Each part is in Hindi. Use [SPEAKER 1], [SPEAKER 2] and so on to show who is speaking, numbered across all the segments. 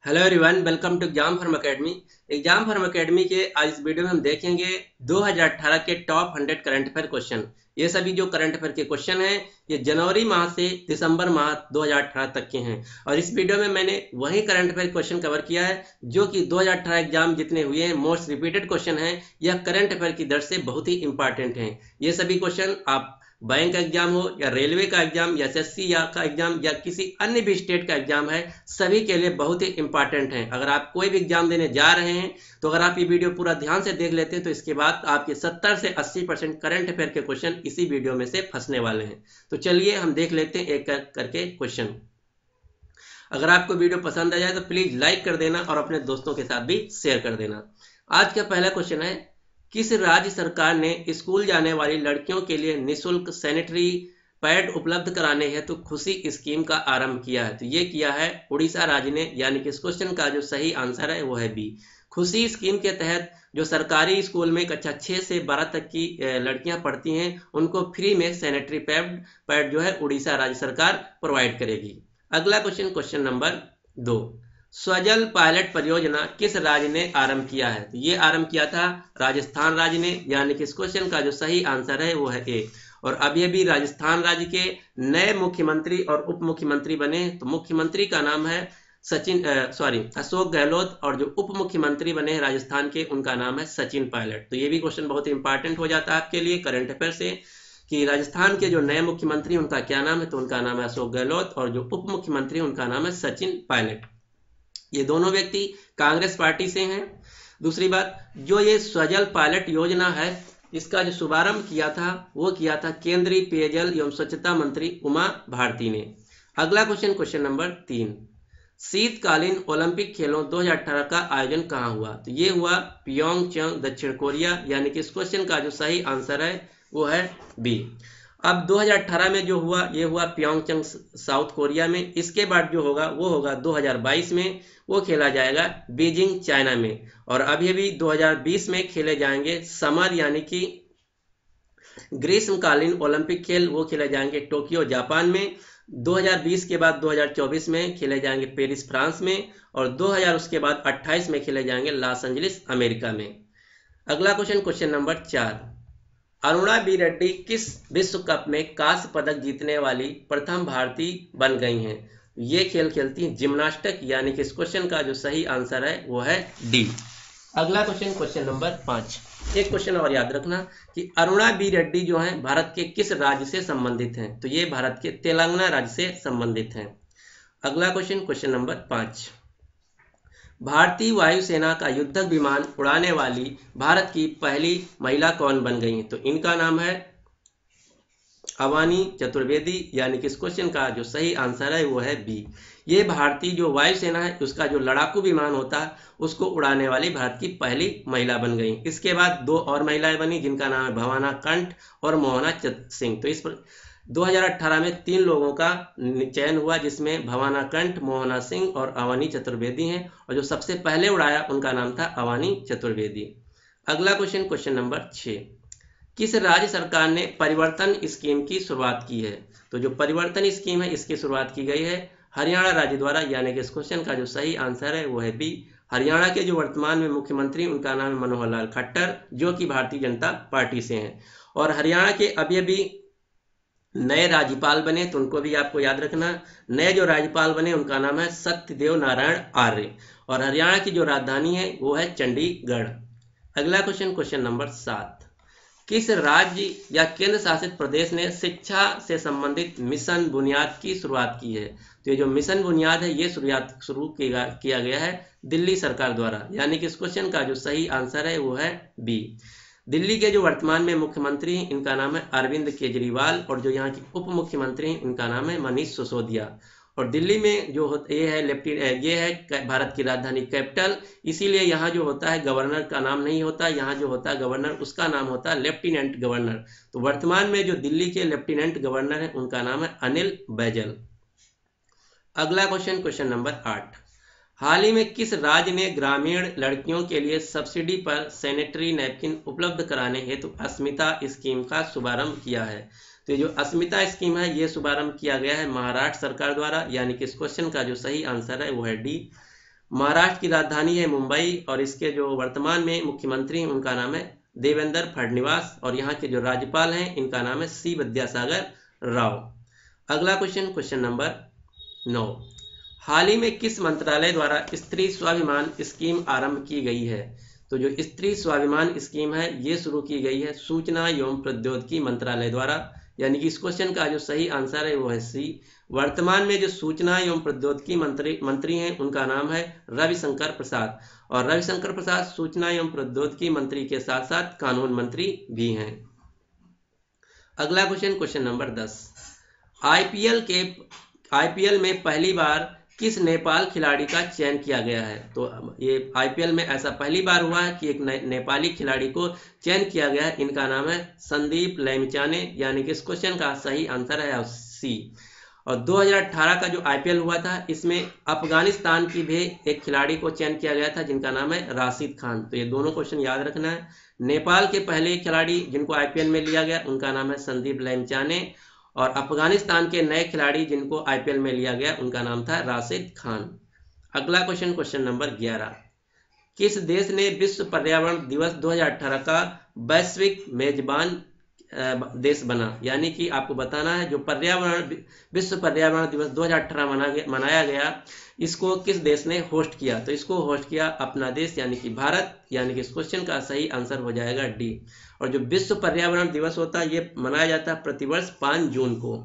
[SPEAKER 1] Hello everyone, welcome to exam form academy. Exam form academy के आज इस वीडियो में हम देखेंगे 2018 के टॉप 100 करंट अफेयर क्वेश्चन। ये सभी जो करंट अफेयर के क्वेश्चन हैं ये जनवरी माह से दिसंबर माह 2018 तक के हैं। और इस वीडियो में मैंने वही करंट अफेयर क्वेश्चन कवर किया है जो कि 2018 एग्जाम जितने हुए हैं मोस्ट रिपीटेड क्वेश्चन हैं। यह करंट अफेयर की दृष्टि से बहुत ही इंपॉर्टेंट हैं। ये सभी क्वेश्चन आप बैंक का एग्जाम हो या रेलवे का एग्जाम या एसएससी या का एग्जाम या किसी अन्य भी स्टेट का एग्जाम है, सभी के लिए बहुत ही इंपॉर्टेंट है। अगर आप कोई भी एग्जाम देने जा रहे हैं तो अगर आप ये वीडियो पूरा ध्यान से देख लेते हैं तो इसके बाद आपके 70 से 80% करंट अफेयर के क्वेश्चन इसी वीडियो में से फंसने वाले हैं। तो चलिए हम देख लेते हैं एक करके क्वेश्चन। अगर आपको वीडियो पसंद आ जाए तो प्लीज लाइक कर देना और अपने दोस्तों के साथ भी शेयर कर देना। आज का पहला क्वेश्चन है, किस राज्य सरकार ने स्कूल जाने वाली लड़कियों के लिए निःशुल्क सैनिटरी पैड उपलब्ध कराने हेतु खुशी स्कीम का आरंभ किया है? तो ये किया है उड़ीसा राज्य ने, यानी कि इस क्वेश्चन का जो सही आंसर है वो है बी। खुशी स्कीम के तहत जो सरकारी स्कूल में कक्षा 6 से 12 तक की लड़कियां पढ़ती हैं उनको फ्री में सैनिटरी पैड जो है उड़ीसा राज्य सरकार प्रोवाइड करेगी। अगला question, question number 2, Swajal pilot परियोजना किस राज्य ने आरंभ किया है? तो ये आरंभ किया था राजस्थान राज्य ने, यानी कि इस क्वेश्चन का जो सही आंसर है वो है ए। और अब ये भी राजस्थान राज्य के नए मुख्यमंत्री और उप मुख्यमंत्री बने। तो मुख्यमंत्री का नाम है अशोक गहलोत और जो उप मुख्यमंत्री बने हैं राजस्थान के उनका नाम है सचिन पायलट। तो ये भी क्वेश्चन बहुत इंपॉर्टेंट हो जाता है आपके लिए करंट अफेयर से कि राजस्थान के जो नए मुख्यमंत्री उनका क्या नाम है? तो उनका नाम है अशोक गहलोत और जो उप मुख्यमंत्री उनका नाम है सचिन पायलट। ये दोनों व्यक्ति कांग्रेस पार्टी से हैं। दूसरी बात, जो ये स्वजल पायलट योजना है इसका जो शुभारंभ किया था वो किया था केंद्रीय पेयजल एवं स्वच्छता मंत्री उमा भारती ने। अगला क्वेश्चन, क्वेश्चन नंबर 3, शीतकालीन ओलंपिक खेलों 2018 का आयोजन कहाँ हुआ? तो ये हुआ प्योंगयांग दक्षिण कोरिया, यानी कि इस क्वेश्चन का जो सही आंसर है वो है बी। अब 2018 में जो हुआ ये हुआ प्योंगयांग साउथ कोरिया में। इसके बाद जो होगा वो होगा 2022 में, वो खेला जाएगा बीजिंग चाइना में। और अभी भी 2020 में खेले जाएंगे समर यानी कि ग्रीष्मकालीन ओलंपिक खेल, वो खेले जाएंगे टोक्यो जापान में। 2020 के बाद 2024 में खेले जाएंगे पेरिस फ्रांस में और 2000 उसके बाद 28 में खेले जाएंगे लॉस एंजलिस अमेरिका में। अगला question, question number 4, Aruna B Reddy किस विश्व कप में कांस्य पदक जीतने वाली प्रथम भारतीय बन गई हैं? ये खेल खेलती हैं जिम्नास्टिक, यानी कि इस क्वेश्चन का जो सही आंसर है वो है डी। अगला क्वेश्चन, क्वेश्चन नंबर 5, एक क्वेश्चन और याद रखना कि अरुणा बी रेड्डी जो है भारत के किस राज्य से संबंधित हैं? तो ये भारत के तेलंगाना राज्य से संबंधित हैं। अगला क्वेश्चन, क्वेश्चन नंबर 5, भारतीय वायुसेना का युद्धक विमान उड़ाने वाली भारत की पहली महिला कौन बन गई है? तो इनका नाम है अवानी चतुर्वेदी, यानी कि इस क्वेश्चन का जो सही आंसर है वो है बी। ये भारतीय जो वायुसेना है उसका जो लड़ाकू विमान होता है उसको उड़ाने वाली भारत की पहली महिला बन गई। इसके बाद 2 और महिलाएं बनी जिनका नाम है भवाना कंठ और मोहना सिंह। तो इस 2018 में 3 लोगों का चयन हुआ जिसमें भवाना कंठ, मोहना सिंह और अवानी चतुर्वेदी हैं और जो सबसे पहले उड़ाया उनका नाम था अवानी चतुर्वेदी। अगला क्वेश्चन, क्वेश्चन नंबर 6, किस राज्य सरकार ने परिवर्तन स्कीम की शुरुआत की है? तो जो परिवर्तन स्कीम है इसकी शुरुआत की गई है हरियाणा राज्य द्वारा, यानी कि इस क्वेश्चन का जो सही आंसर है वो है बी। हरियाणा के जो वर्तमान में मुख्यमंत्री उनका नाम है मनोहर लाल खट्टर, जो कि भारतीय जनता पार्टी से हैं। और हरियाणा के अभी नए राज्यपाल बने तो उनको भी आपको याद रखना। नए जो राज्यपाल बने उनका नाम है सत्यदेव नारायण आर्य और हरियाणा की जो राजधानी है वो है चंडीगढ़। अगला क्वेश्चन, क्वेश्चन नंबर 7, किस राज्य या केंद्र शासित प्रदेश ने शिक्षा से संबंधित मिशन बुनियाद की शुरुआत की है? तो ये जो मिशन बुनियाद है ये शुरू किया गया है दिल्ली सरकार द्वारा, यानी कि इस क्वेश्चन का जो सही आंसर है वो है बी। दिल्ली के जो वर्तमान में मुख्यमंत्री हैं इनका नाम है अरविंद केजरीवाल और जो यहाँ की उप मुख्यमंत्री हैं इनका नाम है मनीष सिसोदिया। और दिल्ली में जो ये है भारत की राजधानी कैपिटल, इसीलिए यहाँ जो होता है गवर्नर का नाम नहीं होता, यहाँ जो होता है गवर्नर उसका नाम होता है लेफ्टिनेंट गवर्नर। तो वर्तमान में जो दिल्ली के लेफ्टिनेंट गवर्नर है उनका नाम है अनिल बैजल। अगला क्वेश्चन, क्वेश्चन नंबर 8, हाल ही में किस राज्य ने ग्रामीण लड़कियों के लिए सब्सिडी पर सैनिटरी नैपकिन उपलब्ध कराने हेतु अस्मिता स्कीम का शुभारंभ किया है? तो ये जो अस्मिता स्कीम है ये शुभारंभ किया गया है महाराष्ट्र सरकार द्वारा, यानी कि इस क्वेश्चन का जो सही आंसर है वो है डी। महाराष्ट्र की राजधानी है मुंबई और इसके जो वर्तमान में मुख्यमंत्री हैं उनका नाम है देवेंद्र फडणवीस और यहाँ के जो राज्यपाल हैं इनका नाम है सी विद्यासागर राव। अगला क्वेश्चन, क्वेश्चन नंबर 9, हाल ही में किस मंत्रालय द्वारा स्त्री स्वाभिमान स्कीम आरंभ की गई है? तो जो स्त्री स्वाभिमान स्कीम है ये शुरू की गई है सूचना एवं प्रौद्योगिकी मंत्रालय द्वारा, यानी कि इस क्वेश्चन का जो सही आंसर है वो है सी। वर्तमान में जो सूचना एवं प्रौद्योगिकी मंत्री हैं उनका नाम है रविशंकर प्रसाद और रविशंकर प्रसाद सूचना एवं प्रौद्योगिकी मंत्री के साथ साथ कानून मंत्री भी हैं। अगला क्वेश्चन, क्वेश्चन नंबर 10, आईपीएल में पहली बार किस नेपाल खिलाड़ी का चयन किया गया है? तो ये आईपीएल में ऐसा पहली बार हुआ है कि एक नेपाली खिलाड़ी को चयन किया गया है, इनका नाम है संदीप लेमिचाने, यानी कि इस क्वेश्चन का सही आंसर है सी। और 2018 का जो आईपीएल हुआ था इसमें अफगानिस्तान की भी एक खिलाड़ी को चयन किया गया था जिनका नाम है राशिद खान। तो ये दोनों क्वेश्चन याद रखना है। नेपाल के पहले खिलाड़ी जिनको आईपीएल में लिया गया उनका नाम है संदीप लेमिचाने और अफगानिस्तान के नए खिलाड़ी जिनको आईपीएल में लिया गया उनका नाम था राशिद खान। अगला क्वेश्चन, क्वेश्चन नंबर 11, किस देश ने विश्व पर्यावरण दिवस 2018 का वैश्विक मेजबान देश बना? यानी कि आपको बताना है जो विश्व पर्यावरण दिवस 2018 मनाया गया इसको किस देश ने होस्ट किया? तो इसको होस्ट किया अपना देश यानी कि भारत, यानी कि इस क्वेश्चन का सही आंसर हो जाएगा डी। और जो विश्व पर्यावरण दिवस होता है ये मनाया जाता है प्रतिवर्ष 5 जून को।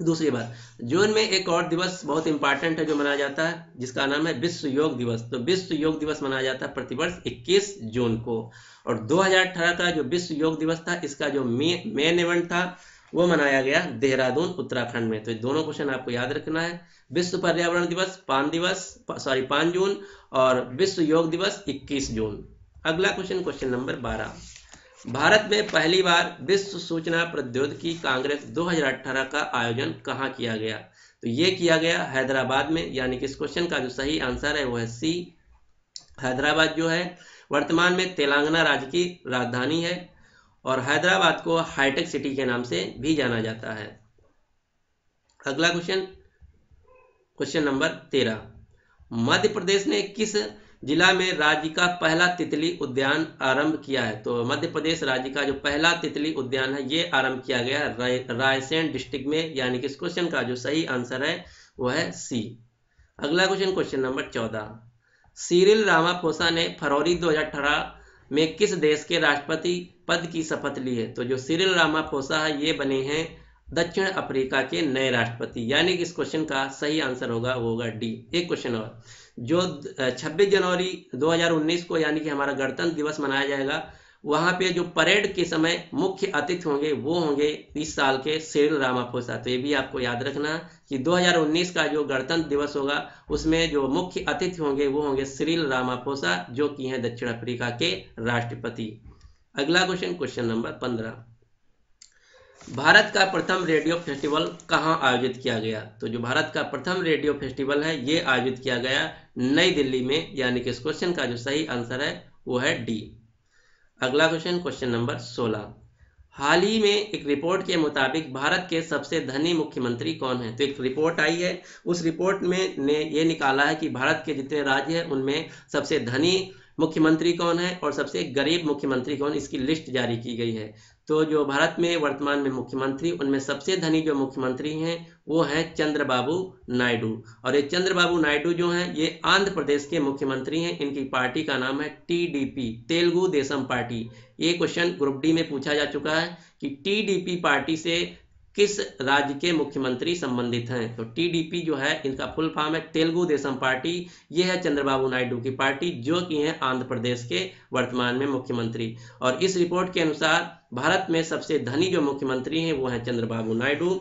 [SPEAKER 1] दूसरी बात, जून में एक और दिवस बहुत इंपॉर्टेंट है जो मनाया जाता है जिसका नाम है विश्व योग दिवस। तो विश्व योग दिवस मनाया जाता है प्रतिवर्ष 21 जून को। और 2018 का जो विश्व योग दिवस था इसका जो मेन इवेंट था वो मनाया गया देहरादून उत्तराखंड में। तो ये दोनों क्वेश्चन आपको याद रखना है, विश्व पर्यावरण दिवस 5 जून और विश्व योग दिवस 21 जून। अगला क्वेश्चन, क्वेश्चन नंबर 12, भारत में पहली बार विश्व सूचना प्रौद्योगिकी कांग्रेस 2018 का आयोजन कहाँ किया गया? तो ये किया गया हैदराबाद में, यानी कि इस क्वेश्चन का जो सही आंसर है वो है सी। हैदराबाद जो है वर्तमान में तेलंगाना राज्य की राजधानी है और हैदराबाद को हाईटेक सिटी के नाम से भी जाना जाता है। अगला question, question number 13, Madhya Pradesh ने किस जिला में राज्य का पहला तितली उद्यान आरंभ किया है? तो मध्य प्रदेश राज्य का जो पहला तितली उद्यान है ये आरंभ किया गया है रायसेन डिस्ट्रिक्ट में, यानी कि इस क्वेश्चन का जो सही आंसर है वो है सी। अगला question, question number 14, Cyril Ramaphosa ने फरवरी 2018 में किस देश के राष्ट्रपति पद की शपथ ली है? तो जो सिरिल रामाफोसा है ये बने हैं दक्षिण अफ्रीका के नए राष्ट्रपति, यानी कि इस क्वेश्चन का सही आंसर होगा वो होगा डी। एक क्वेश्चन और, जो 26 जनवरी 2019 को यानी कि हमारा गणतंत्र दिवस मनाया जाएगा वहां पे जो परेड के समय मुख्य अतिथि होंगे वो होंगे इस साल के सिरिल रामाफोसा। तो ये भी आपको याद रखना कि 2019 का जो गणतंत्र दिवस होगा उसमें जो मुख्य अतिथि होंगे वो होंगे सिरिल रामाफोसा जो कि हैं दक्षिण अफ्रीका के राष्ट्रपति। अगला क्वेश्चन, क्वेश्चन नंबर 15, भारत का प्रथम रेडियो फेस्टिवल कहाँ आयोजित किया गया? तो जो भारत का प्रथम रेडियो फेस्टिवल है ये आयोजित किया गया नई दिल्ली में, यानी कि इस क्वेश्चन का जो सही आंसर है वो है डी। अगला क्वेश्चन, क्वेश्चन नंबर 16, हाल ही में एक रिपोर्ट के मुताबिक भारत के सबसे धनी मुख्यमंत्री कौन है? तो एक रिपोर्ट आई है, उस रिपोर्ट में ने ये निकाला है कि भारत के जितने राज्य हैं उनमें सबसे धनी मुख्यमंत्री कौन है और सबसे गरीब मुख्यमंत्री कौन, इसकी लिस्ट जारी की गई है। तो जो भारत में वर्तमान में मुख्यमंत्री उनमें सबसे धनी जो मुख्यमंत्री हैं वो हैं चंद्रबाबू नायडू। और ये चंद्रबाबू नायडू जो हैं ये आंध्र प्रदेश के मुख्यमंत्री हैं, इनकी पार्टी का नाम है टीडीपी, तेलुगु देशम पार्टी। ये क्वेश्चन ग्रुप डी में पूछा जा चुका है कि टीडीपी पार्टी से किस राज्य के मुख्यमंत्री संबंधित हैं? तो टीडीपी जो है इनका फुल फॉर्म है तेलुगु देशम पार्टी। ये है चंद्रबाबू नायडू की पार्टी जो कि है आंध्र प्रदेश के वर्तमान में मुख्यमंत्री। और इस रिपोर्ट के अनुसार भारत में सबसे धनी जो मुख्यमंत्री हैं वो हैं चंद्रबाबू नायडू।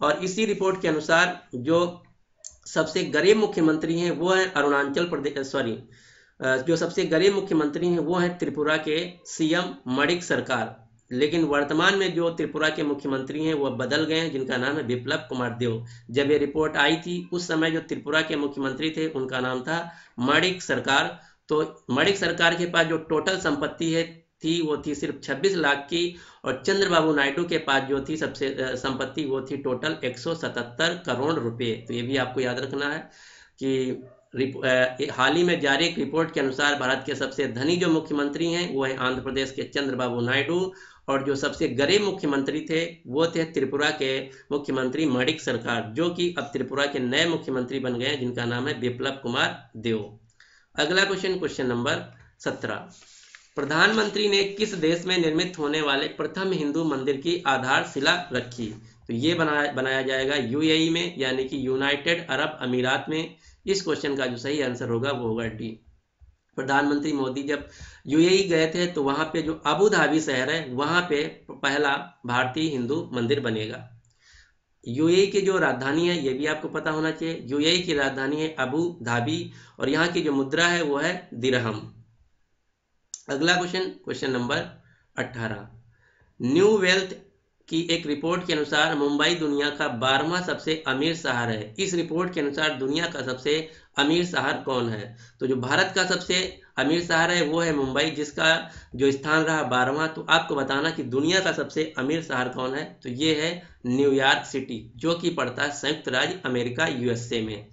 [SPEAKER 1] और इसी रिपोर्ट के अनुसार जो सबसे गरीब मुख्यमंत्री हैं वो हैं अरुणाचल प्रदेश जो सबसे गरीब मुख्यमंत्री हैं वो हैं त्रिपुरा के सीएम मणिक सरकार। लेकिन वर्तमान में जो त्रिपुरा के मुख्यमंत्री हैं वो बदल गए हैं, जिनका नाम है बिप्लब कुमार देव। जब ये रिपोर्ट आई थी उस समय जो त्रिपुरा के मुख्यमंत्री थे उनका नाम था मणिक सरकार। तो मणिक सरकार के पास जो टोटल संपत्ति थी वो थी सिर्फ 26 लाख की और चंद्रबाबू नायडू के पास जो थी सबसे संपत्ति वो थी टोटल 177 करोड़ रुपए। तो ये भी आपको याद रखना है कि हाल ही में जारी एक रिपोर्ट के अनुसार भारत के सबसे धनी जो मुख्यमंत्री हैं वो है आंध्र प्रदेश के चंद्रबाबू नायडू, और जो सबसे गरीब मुख्यमंत्री थे वो थे त्रिपुरा के मुख्यमंत्री माणिक सरकार, जो कि अब त्रिपुरा के नए मुख्यमंत्री बन गए हैं जिनका नाम है बिप्लब कुमार देव। अगला क्वेश्चन, क्वेश्चन नंबर 17, प्रधानमंत्री ने किस देश में निर्मित होने वाले प्रथम हिंदू मंदिर की आधारशिला रखी? तो ये बनाया जाएगा यूएई में, यानी कि यूनाइटेड अरब अमीरात में। इस क्वेश्चन का जो सही आंसर होगा वो होगा डी। प्रधानमंत्री मोदी जब यूएई गए थे तो वहां पे जो अबू धाबी शहर है वहां पे पहला भारतीय हिंदू मंदिर बनेगा। यूएई की जो राजधानी है ये भी आपको पता होना चाहिए, यूएई की राजधानी है अबू धाबी, और यहाँ की जो मुद्रा है वो है दिरहम। अगला question, question number 18, new wealth की एक रिपोर्ट के अनुसार मुंबई दुनिया का 12वां सबसे अमीर शहर है। इस रिपोर्ट के अनुसार दुनिया का सबसे अमीर शहर कौन है? तो जो भारत का सबसे अमीर शहर है वो है मुंबई, जिसका जो स्थान रहा 12वां। तो आपको बताना कि दुनिया का सबसे अमीर शहर कौन है, तो ये है न्यूयॉर्क सिटी, जो कि पड़ता है संयुक्त राज्य अमेरिका यूएसए में।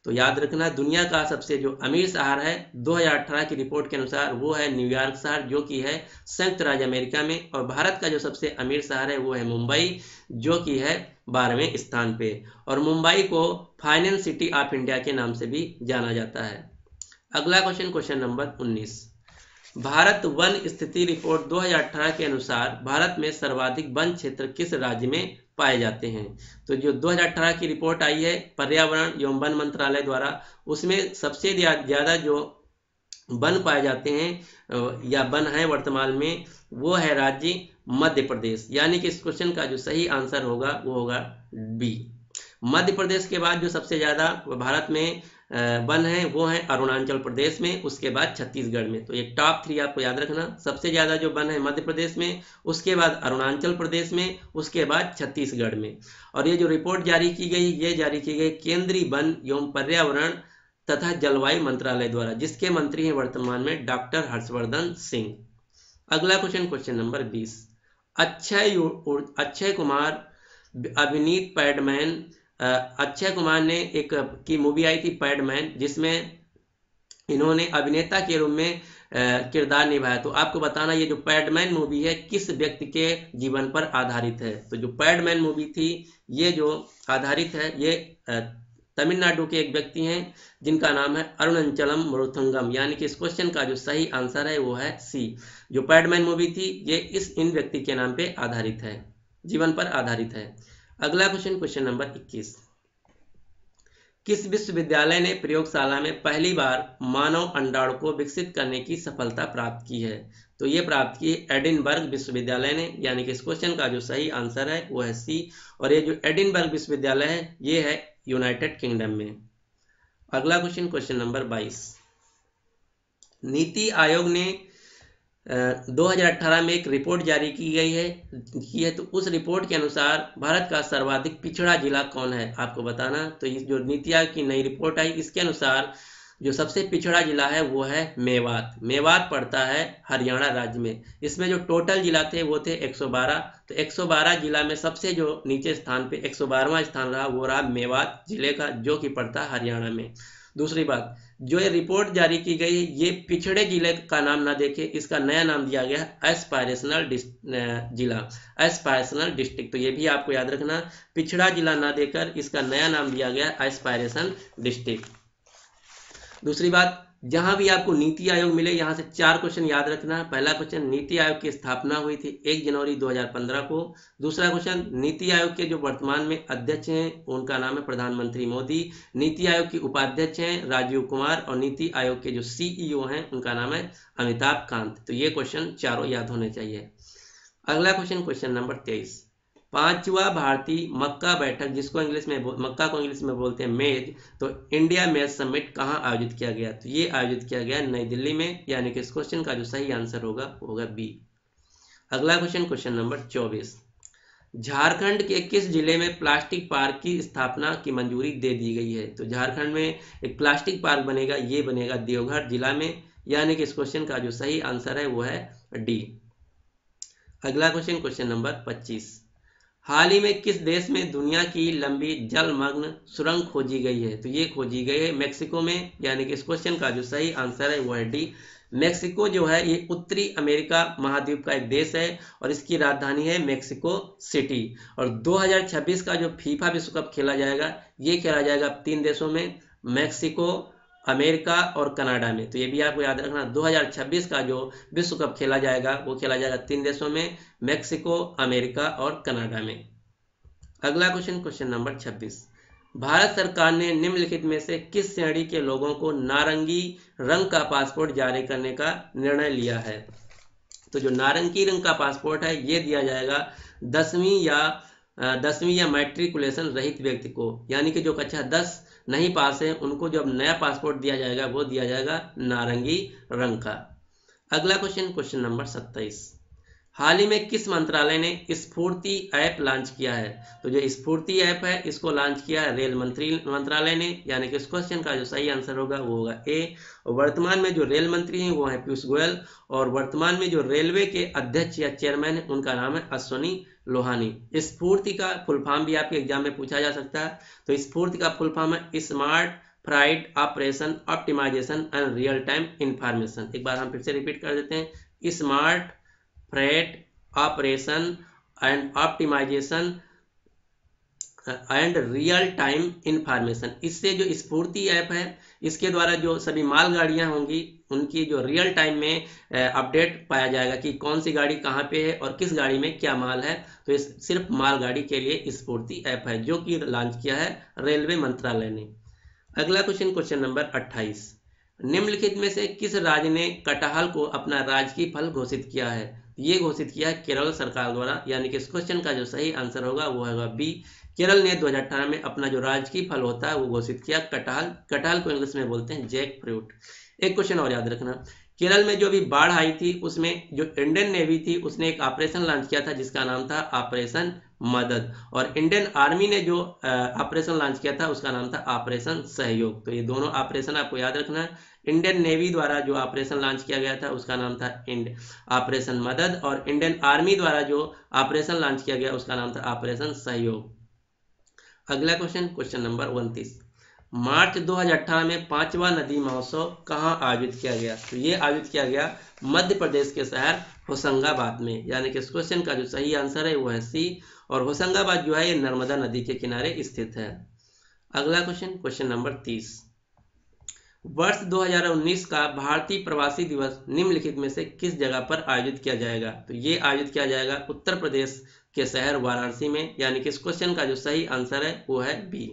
[SPEAKER 1] तो याद रखना, दुनिया का सबसे जो अमीर शहर है 2018 की रिपोर्ट के अनुसार वो है न्यूयॉर्क शहर, जो कि है संयुक्त राज्य अमेरिका में। और भारत का जो सबसे अमीर शहर है वो है मुंबई, जो कि है 12वें स्थान पे। और मुंबई को फाइनेंस सिटी ऑफ इंडिया के नाम से भी जाना जाता है। अगला question, question number 19, Bharat one स्थिति रिपोर्ट 2018 के अनुसार भारत में सर्वाधिक वन क्षेत्र किस राज्य में पाए जाते हैं? तो जो 2018 की रिपोर्ट आई है पर्यावरण एवं वन मंत्रालय द्वारा, उसमें सबसे ज्यादा जो वन पाए जाते हैं या वन है वर्तमान में वो है राज्य मध्य प्रदेश, यानी कि इस क्वेश्चन का जो सही आंसर होगा वो होगा बी। मध्य प्रदेश के बाद जो सबसे ज्यादा भारत में वन है वो है अरुणाचल प्रदेश में, उसके बाद छत्तीसगढ़ में। तो ये टॉप 3 आपको याद रखना, सबसे ज्यादा जो वन है मध्य प्रदेश में, उसके बाद अरुणाचल प्रदेश में, उसके बाद छत्तीसगढ़ में। और ये जो रिपोर्ट जारी की गई, ये जारी की गई केंद्रीय वन एवं पर्यावरण तथा जलवायु मंत्रालय द्वारा, जिसके मंत्री हैं वर्तमान में डॉक्टर हर्षवर्धन सिंह। अगला question, question number 20, Akshay Kumar अभिनीत पैडमैन, अक्षय कुमार ने एक की मूवी आई थी पैडमैन, जिसमें इन्होंने अभिनेता के रूप में किरदार निभाया। तो आपको बताना ये जो पैडमैन मूवी है किस व्यक्ति के जीवन पर आधारित है? तो जो पैडमैन मूवी थी ये जो आधारित है ये तमिलनाडु के एक व्यक्ति हैं जिनका नाम है अरुणाचलम मुरुथंगम, यानी कि इस क्वेश्चन का जो सही आंसर है वो है सी। जो पैडमैन मूवी थी ये इन व्यक्ति के नाम पे आधारित है, जीवन पर आधारित है। अगला क्वेश्चन, क्वेश्चन नंबर 21, किस विश्वविद्यालय ने प्रयोगशाला में पहली बार मानव अंडाणु को विकसित करने की सफलता प्राप्त की है? तो ये प्राप्त की एडिनबर्ग विश्वविद्यालय ने, यानी कि इस क्वेश्चन का जो सही आंसर है वो है सी। और ये जो एडिनबर्ग विश्वविद्यालय है ये है यूनाइटेड किंगडम में। अगला question, question number 22, NITI Aayog ने 2018 में एक रिपोर्ट जारी की है तो उस रिपोर्ट के अनुसार भारत का सर्वाधिक पिछड़ा जिला कौन है? आपको बताना। तो इस जो नीति आयोग की नई रिपोर्ट आई इसके अनुसार जो सबसे पिछड़ा जिला है वो है मेवात। मेवात पड़ता है हरियाणा राज्य में। इसमें जो टोटल जिला थे वो थे 112। तो 112 जिला में सबसे जो नीचे स्थान पे 112वां स्थान रहा वो रहा मेवात जिले का, जो कि पड़ता है हरियाणा में। दूसरी बात, जो ये रिपोर्ट जारी की गई ये पिछड़े जिले का नाम ना देखे, इसका नया नाम दिया गया एस्पायरेशनल जिला, एस्पायरेशनल डिस्ट्रिक्ट। तो ये भी आपको याद रखना, पिछड़ा जिला ना देकर इसका नया नाम दिया गया एस्पायरेशन डिस्ट्रिक्ट। दूसरी बात, जहां भी आपको नीति आयोग मिले यहां से 4 क्वेश्चन याद रखना। पहला क्वेश्चन, नीति आयोग की स्थापना हुई थी 1 जनवरी 2015 को। दूसरा क्वेश्चन, नीति आयोग के जो वर्तमान में अध्यक्ष हैं उनका नाम है प्रधानमंत्री मोदी। नीति आयोग के उपाध्यक्ष हैं राजीव कुमार, और नीति आयोग के जो CEO हैं उनका नाम है अमिताभ कांत। तो ये क्वेश्चन चारों याद होने चाहिए। अगला क्वेश्चन, क्वेश्चन नंबर 23, 5वां भारतीय मक्का बैठक, जिसको मक्का को इंग्लिश में बोलते हैं मेज, तो इंडिया मेज समिट कहाँ आयोजित किया गया? तो ये आयोजित किया गया नई दिल्ली में, यानी कि इस क्वेश्चन का जो सही आंसर होगा वो होगा बी। अगला क्वेश्चन, क्वेश्चन नंबर 24, झारखंड के किस जिले में प्लास्टिक पार्क की स्थापना की मंजूरी दे दी गई है? तो झारखंड में एक प्लास्टिक पार्क बनेगा, ये बनेगा देवघर जिला में, यानी कि इस क्वेश्चन का जो सही आंसर है वो है डी। अगला क्वेश्चन, क्वेश्चन नंबर 25, हाल ही में किस देश में दुनिया की लंबी जलमग्न सुरंग खोजी गई है? तो ये खोजी गई है मेक्सिको में, यानी कि इस क्वेश्चन का जो सही आंसर है वो है डी। मेक्सिको जो है ये उत्तरी अमेरिका महाद्वीप का एक देश है और इसकी राजधानी है मेक्सिको सिटी। और 2026 का जो फीफा विश्व कप खेला जाएगा ये खेला जाएगा 3 देशों में, मेक्सिको, अमेरिका और कनाडा में। तो ये भी आपको याद रखना, 2026 का जो विश्व कप खेला जाएगा वो खेला जाएगा 3 देशों में, मेक्सिको, अमेरिका और कनाडा में। अगला क्वेश्चन, क्वेश्चन नंबर 26। भारत सरकार ने निम्नलिखित में से किस श्रेणी के लोगों को नारंगी रंग का पासपोर्ट जारी करने का निर्णय लिया है? तो जो नारंगी रंग का पासपोर्ट है ये दिया जाएगा 10वीं या मैट्रिकुलेशन रहित व्यक्ति को, यानी कि जो कक्षा 10 नहीं पास है उनको जो अब नया पासपोर्ट दिया जाएगा वो दिया जाएगा नारंगी रंग का। अगला क्वेश्चन, क्वेश्चन नंबर 27। हाल ही में किस मंत्रालय ने स्फूर्ति ऐप लॉन्च किया है? तो जो स्फूर्ति ऐप है इसको लॉन्च किया है रेल मंत्रालय ने, यानी कि इस क्वेश्चन का जो सही आंसर होगा वो होगा ए। वर्तमान में जो रेल मंत्री हैं वो है पीयूष गोयल, और वर्तमान में जो रेलवे के अध्यक्ष या चेयरमैन है उनका नाम है अश्वनी लोहानी। स्फूर्ति का फुल फॉर्म भी आपके एग्जाम में पूछा जा सकता है। तो स्फूर्ति का फुल फॉर्म है smart freight operation optimization and real time information. एक बार हम फिर से रिपीट कर देते हैं, smart freight operation and optimization and real time information. इससे जो स्फूर्ति ऐप है इसके द्वारा जो सभी मालगाड़ियां होंगी उनकी जो रियल टाइम में अपडेट पाया जाएगा कि कौन सी गाड़ी कहां पे है और किस गाड़ी में क्या माल है। तो इस सिर्फ मालगाड़ी के लिए स्फूर्ति ऐप है जो कि लॉन्च किया है रेलवे मंत्रालय ने। अगला क्वेश्चन, क्वेश्चन नंबर 28। निम्नलिखित में से किस राज्य ने कटहल को अपना राजकीय फल घोषित किया है? ये घोषित किया है केरल सरकार द्वारा, यानी कि इस क्वेश्चन का जो सही आंसर होगा वो होगा बी। केरल ने 2018 में अपना जो राजकीय फल होता है वो घोषित किया कटहल। कटहल को इंग्लिश में बोलते हैं जैक फ्रूट। एक क्वेश्चन और याद रखना, केरल में जो भी बाढ़ आई थी उसमें जो इंडियन नेवी थी उसने एक ऑपरेशन लॉन्च किया था जिसका नाम था ऑपरेशन मदद, और इंडियन आर्मी ने जो ऑपरेशन लॉन्च किया था उसका नाम था ऑपरेशन सहयोग। तो ये दोनों ऑपरेशन आपको याद रखना है। इंडियन नेवी द्वारा जो ऑपरेशन लॉन्च किया गया था उसका नाम था ऑपरेशन मदद, और इंडियन आर्मी द्वारा जो ऑपरेशन लॉन्च किया गया उसका नाम था ऑपरेशन सहयोग। अगला क्वेश्चन, क्वेश्चन नंबर 29। मार्च 2018 में 5वां नदी महोत्सव कहाँ आयोजित किया गया? तो ये आयोजित किया गया मध्य प्रदेश के शहर होशंगाबाद में, यानी कि इस क्वेश्चन का जो सही आंसर है वो है सी। और होशंगाबाद जो है ये नर्मदा नदी के किनारे स्थित है। अगला क्वेश्चन, क्वेश्चन नंबर 30। वर्ष 2019 का भारतीय प्रवासी दिवस निम्नलिखित में से किस जगह पर आयोजित किया जाएगा? तो ये आयोजित किया जाएगा उत्तर प्रदेश के शहर वाराणसी में, यानी कि इस क्वेश्चन का जो सही आंसर है वो है बी।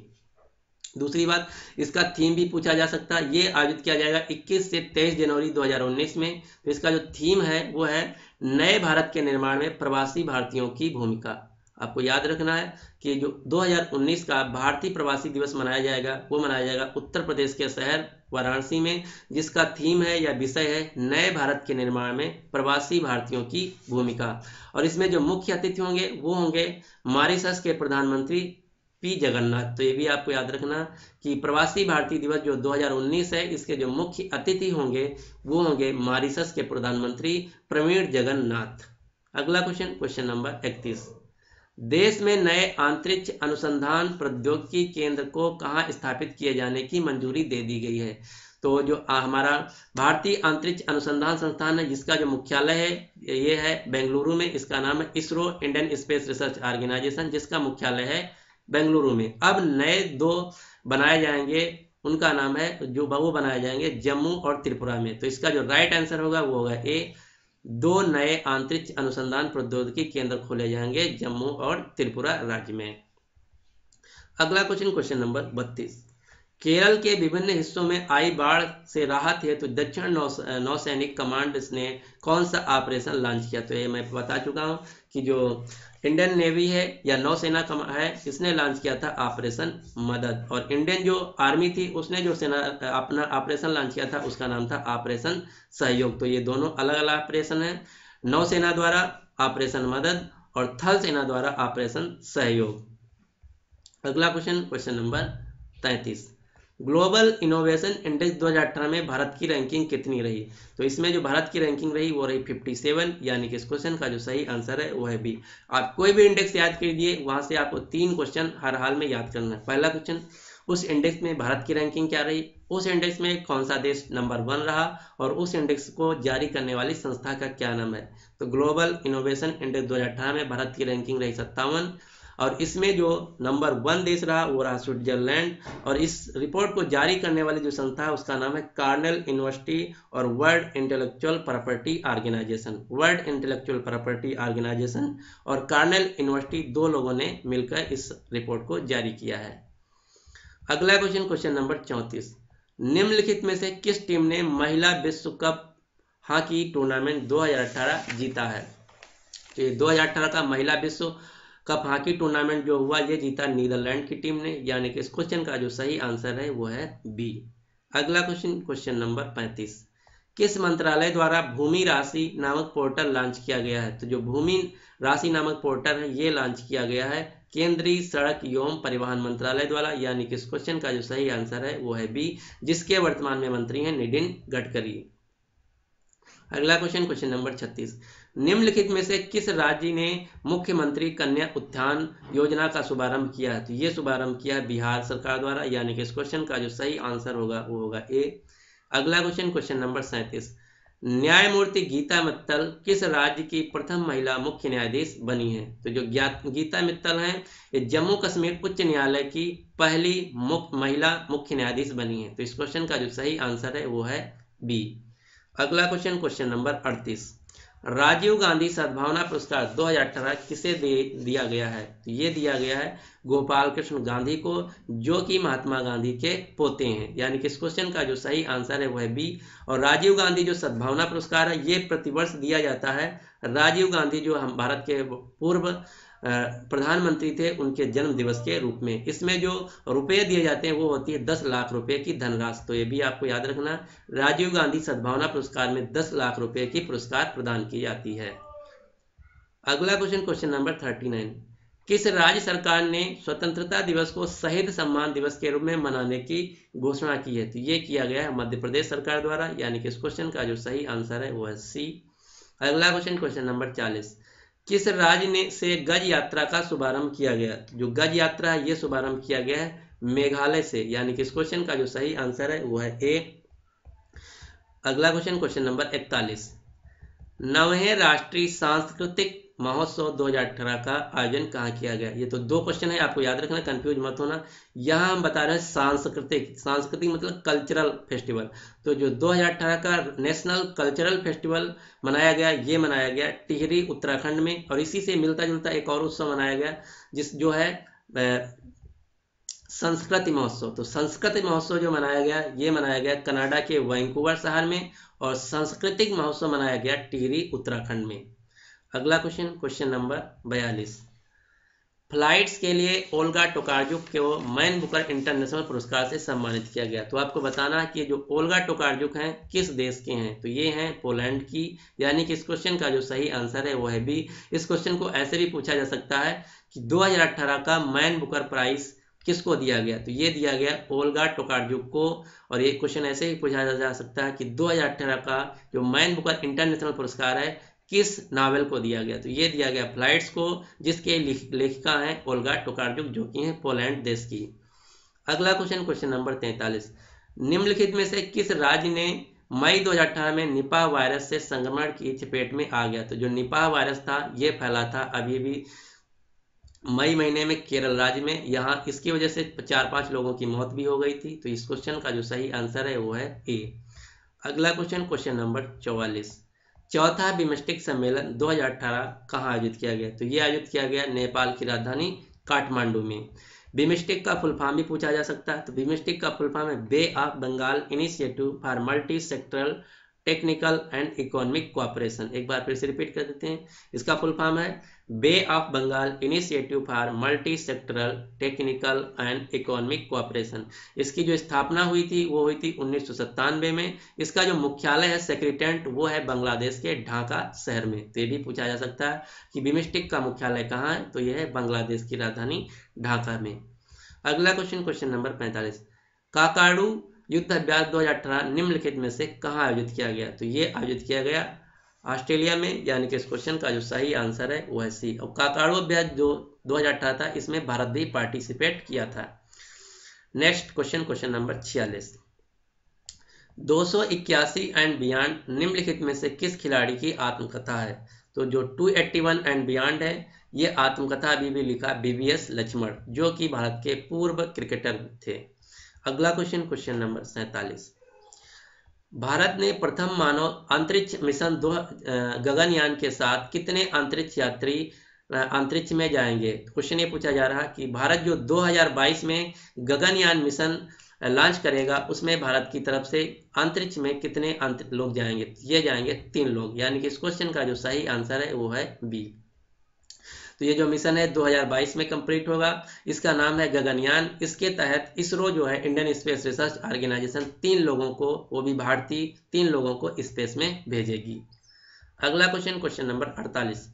[SPEAKER 1] दूसरी बात, इसका थीम भी पूछा जा सकता है। ये आयोजित किया जाएगा 21 से 23 जनवरी 2019 में। तो इसका जो थीम है वो है नए भारत के निर्माण में प्रवासी भारतीयों की भूमिका। आपको याद रखना है कि जो 2019 का भारतीय प्रवासी दिवस मनाया जाएगा वो मनाया जाएगा उत्तर प्रदेश के शहर वाराणसी में, जिसका थीम है या विषय है नए भारत के निर्माण में प्रवासी भारतीयों की भूमिका। और इसमें जो मुख्य अतिथि होंगे वो होंगे मॉरिशस के प्रधानमंत्री पी जगन्नाथ। तो ये भी आपको याद रखना कि प्रवासी भारतीय दिवस जो 2019 है इसके जो मुख्य अतिथि होंगे वो होंगे मॉरिशस के प्रधानमंत्री प्रवीण जगन्नाथ। अगला क्वेश्चन, क्वेश्चन नंबर 31। देश में नए अंतरिक्ष अनुसंधान प्रौद्योगिकी केंद्र को कहाँ स्थापित किए जाने की मंजूरी दे दी गई है? तो जो हमारा भारतीय अंतरिक्ष अनुसंधान संस्थान है जिसका जो मुख्यालय है ये है बेंगलुरु में, इसका नाम है ISRO Indian space research organisation, जिसका मुख्यालय है बेंगलुरु में। अब नए 2 बनाए जाएंगे, उनका नाम है जो वो बनाए जाएंगे जम्मू और त्रिपुरा में। तो इसका जो राइट आंसर होगा वो होगा ए। 2 नए अंतरिक्ष अनुसंधान प्रौद्योगिकी केंद्र खोले जाएंगे जम्मू और त्रिपुरा राज्य में। अगला क्वेश्चन, क्वेश्चन नंबर 32। केरल के विभिन्न हिस्सों में आई बाढ़ से राहत हेतु दक्षिण नौसैनिक कमांड ने कौन सा ऑपरेशन लॉन्च किया? तो ये मैं बता चुका हूं कि जो इंडियन नेवी है या नौसेना है इसने लॉन्च किया था ऑपरेशन मदद, और इंडियन जो आर्मी थी उसने जो सेना अपना ऑपरेशन लॉन्च किया था उसका नाम था ऑपरेशन सहयोग। तो ये दोनों अलग अलग ऑपरेशन है, नौसेना द्वारा ऑपरेशन मदद और थल सेना द्वारा ऑपरेशन सहयोग। अगला question, question number 33। Global innovation index 2018 में भारत की रैंकिंग कितनी रही? तो इसमें जो भारत की रैंकिंग रही वो रही 57, यानी कि इस क्वेश्चन का जो सही आंसर है वो है बी। आप कोई भी इंडेक्स याद कीजिए, वहां से आपको 3 क्वेश्चन हर हाल में याद करना है। पहला क्वेश्चन, उस इंडेक्स में भारत की रैंकिंग क्या रही, उस इंडेक्स में कौन सा देश नंबर 1 रहा, और उस इंडेक्स को जारी करने वाली संस्था का क्या नाम है। तो ग्लोबल इनोवेशन इंडेक्स 2018 में भारत की रैंकिंग रही 57, और इसमें जो नंबर 1 देश रहा वो रहा स्विट्जरलैंड, और इस रिपोर्ट को जारी करने वाली जो संस्था है उसका नाम है कार्नेल यूनिवर्सिटी और world intellectual property organisation. World intellectual property organisation और कार्नेल यूनिवर्सिटी 2 लोगों ने मिलकर इस रिपोर्ट को जारी किया है। अगला क्वेश्चन, क्वेश्चन नंबर 34, निम्नलिखित में से किस टीम ने महिला विश्व कप हॉकी टूर्नामेंट 2018 जीता है। तो 2018 का महिला विश्व कप हॉकी टूर्नामेंट जो हुआ ये जीता नीदरलैंड की टीम ने, यानी कि इस क्वेश्चन का जो सही आंसर है वो है बी। अगला क्वेश्चन, क्वेश्चन नंबर 35, किस मंत्रालय द्वारा भूमि राशि नामक पोर्टल लॉन्च किया गया है। तो जो भूमि राशि नामक पोर्टल है ये लॉन्च किया गया है केंद्रीय सड़क एवं परिवहन मंत्रालय द्वारा, यानी कि इस क्वेश्चन का जो सही आंसर है वो है बी, जिसके वर्तमान में मंत्री हैं नितिन गडकरी। अगला क्वेश्चन, क्वेश्चन नंबर 36, निम्नलिखित में से किस राज्य ने मुख्यमंत्री कन्या उत्थान योजना का शुभारंभ किया है। तो ये शुभारंभ किया है बिहार सरकार द्वारा, यानी कि इस क्वेश्चन का जो सही आंसर होगा वो होगा ए। अगला क्वेश्चन, क्वेश्चन नंबर 37, न्यायमूर्ति गीता मित्तल किस राज्य की प्रथम महिला मुख्य न्यायाधीश बनी है। तो जो गीता मित्तल हैं ये जम्मू कश्मीर उच्च न्यायालय की पहली महिला मुख्य न्यायाधीश बनी है। तो इस क्वेश्चन का जो सही आंसर है वो है बी। अगला question, question number 38, Rajiv Gandhi Sadbhavana पुरस्कार 2018 किसे दिया गया है। तो ये दिया गया है गोपाल कृष्ण गांधी को, जो कि महात्मा गांधी के पोते हैं, यानी कि इस क्वेश्चन का जो सही आंसर है वो है बी। और राजीव गांधी जो सद्भावना पुरस्कार है ये प्रतिवर्ष दिया जाता है राजीव गांधी जो हम भारत के पूर्व प्रधानमंत्री थे उनके जन्म दिवस के रूप में। इसमें जो रुपए दिए जाते हैं वो होती है 10 लाख रुपए की धनराशि। तो ये भी आपको याद रखना, राजीव गांधी सद्भावना पुरस्कार में 10 लाख रुपए की पुरस्कार प्रदान की जाती है। अगला क्वेश्चन, क्वेश्चन नंबर 39, किस राज्य सरकार ने स्वतंत्रता दिवस को शहीद सम्मान दिवस के रूप में मनाने की घोषणा की है। तो ये किया गया है मध्य प्रदेश सरकार द्वारा, यानी कि इस क्वेश्चन का जो सही आंसर है वो है सी। अगला क्वेश्चन, क्वेश्चन नंबर 40, किस राज्य ने से गज यात्रा का शुभारंभ किया गया। जो गज यात्रा है ये शुभारंभ किया गया है मेघालय से, यानी कि इस क्वेश्चन का जो सही आंसर है वो है ए। अगला क्वेश्चन, क्वेश्चन नंबर 41, 9वें राष्ट्रीय सांस्कृतिक महोत्सव 2018 का आयोजन कहाँ किया गया। ये तो 2 क्वेश्चन है, आपको याद रखना, कंफ्यूज मत होना। यहाँ हम बता रहे हैं सांस्कृतिक मतलब कल्चरल फेस्टिवल। तो जो 2018 का नेशनल कल्चरल फेस्टिवल मनाया गया ये मनाया गया टिहरी उत्तराखंड में, और इसी से मिलता जुलता एक और उत्सव मनाया गया जिस जो है संस्कृति महोत्सव। तो संस्कृति महोत्सव जो मनाया गया ये मनाया गया कनाडा के वैंकूवर शहर में, और सांस्कृतिक महोत्सव मनाया गया टिहरी उत्तराखंड में। अगला क्वेश्चन, क्वेश्चन नंबर 42, फ्लाइट्स के लिए ओल्गा टोकार्जुक को मैन बुकर इंटरनेशनल पुरस्कार से सम्मानित किया गया। तो आपको बताना है कि जो ओल्गा टोकार्जुक हैं किस देश के हैं। तो ये हैं पोलैंड की, यानी कि इस क्वेश्चन का जो सही आंसर है वो है बी। इस क्वेश्चन को ऐसे भी पूछा जा सकता है कि 2018 का मैन बुकर प्राइज किसको दिया गया। तो ये दिया गया ओल्गा टोकार्जुक को, और ये क्वेश्चन ऐसे ही पूछा जा सकता है कि 2018 का जो मैन बुकर इंटरनेशनल पुरस्कार है किस नावल को दिया गया। तो ये दिया गया फ्लाइट्स को, जिसके लेखिका हैं ओल्गा टोकार्जुक जो कि हैं पोलैंड देश की। अगला क्वेश्चन, क्वेश्चन नंबर 43, निम्नलिखित में से किस राज्य ने मई 2018 में निपाह वायरस से संक्रमण की चपेट में आ गया। तो जो निपाह वायरस था ये फैला था अभी भी मई महीने में केरल राज्य में, यहाँ इसकी वजह से 4-5 लोगों की मौत भी हो गई थी। तो इस क्वेश्चन का जो सही आंसर है वो है ए। अगला क्वेश्चन, क्वेश्चन नंबर 44, चौथा बिमस्टेक सम्मेलन 2018 कहाँ आयोजित किया गया। तो ये आयोजित किया गया नेपाल की राजधानी काठमांडू में। बिमस्टेक का फुल फॉर्म भी पूछा जा सकता है। तो बिमस्टेक का फुल फॉर्म है bay of Bengal initiative for multi sectoral technical and economic cooperation. एक बार फिर से रिपीट कर देते हैं, इसका फुल फॉर्म है bay of Bengal initiative for multi sectoral technical and economic cooperation. इसकी जो स्थापना हुई थी वो हुई थी 1997 में। इसका जो मुख्यालय है सेक्रेटेरिएट वो है बांग्लादेश के ढाका शहर में। तो ये भी पूछा जा सकता है कि बिमस्टेक का मुख्यालय कहाँ है। तो यह है बांग्लादेश की राजधानी ढाका में। अगला क्वेश्चन, क्वेश्चन नंबर 45, काकाडू युद्ध अभ्यास 2018 निम्नलिखित में से कहाँ आयोजित किया गया? तो ये आयोजित किया गया ऑस्ट्रेलिया में, यानी कि इस क्वेश्चन का जो सही आंसर है वो है सी। और काकाडू अभ्यास जो 2018 था, इसमें भारत भी पार्टिसिपेट किया था। Next question, question number 46, 281 and beyond निम्नलिखित में से किस खिलाड़ी की आत्मकथा है? तो जो 281 एंड बियॉन्ड है, ये आत्मकथा अभी भी लिखा बीवीएस लक्ष्मण, जो कि भारत के पूर्व क्रिकेटर थे। अगला क्वेश्चन, क्वेश्चन नंबर 47, भारत ने प्रथम मानव अंतरिक्ष मिशन गगनयान के साथ कितने अंतरिक्ष यात्री अंतरिक्ष में जाएंगे? क्वेश्चन ये पूछा जा रहा कि भारत जो 2022 में गगनयान मिशन लॉन्च करेगा, उसमें भारत की तरफ से अंतरिक्ष में कितने लोग जाएंगे? ये जाएंगे 3 लोग, यानी कि इस क्वेश्चन का जो सही आंसर है वो है बी। तो ये जो मिशन है 2022 में कंप्लीट होगा, इसका नाम है गगनयान। इसके तहत इसरो जो है, इंडियन स्पेस रिसर्च ऑर्गेनाइजेशन, 3 लोगों को, वो भी भारतीय 3 लोगों को स्पेस में भेजेगी। अगला क्वेश्चन, क्वेश्चन नंबर 48,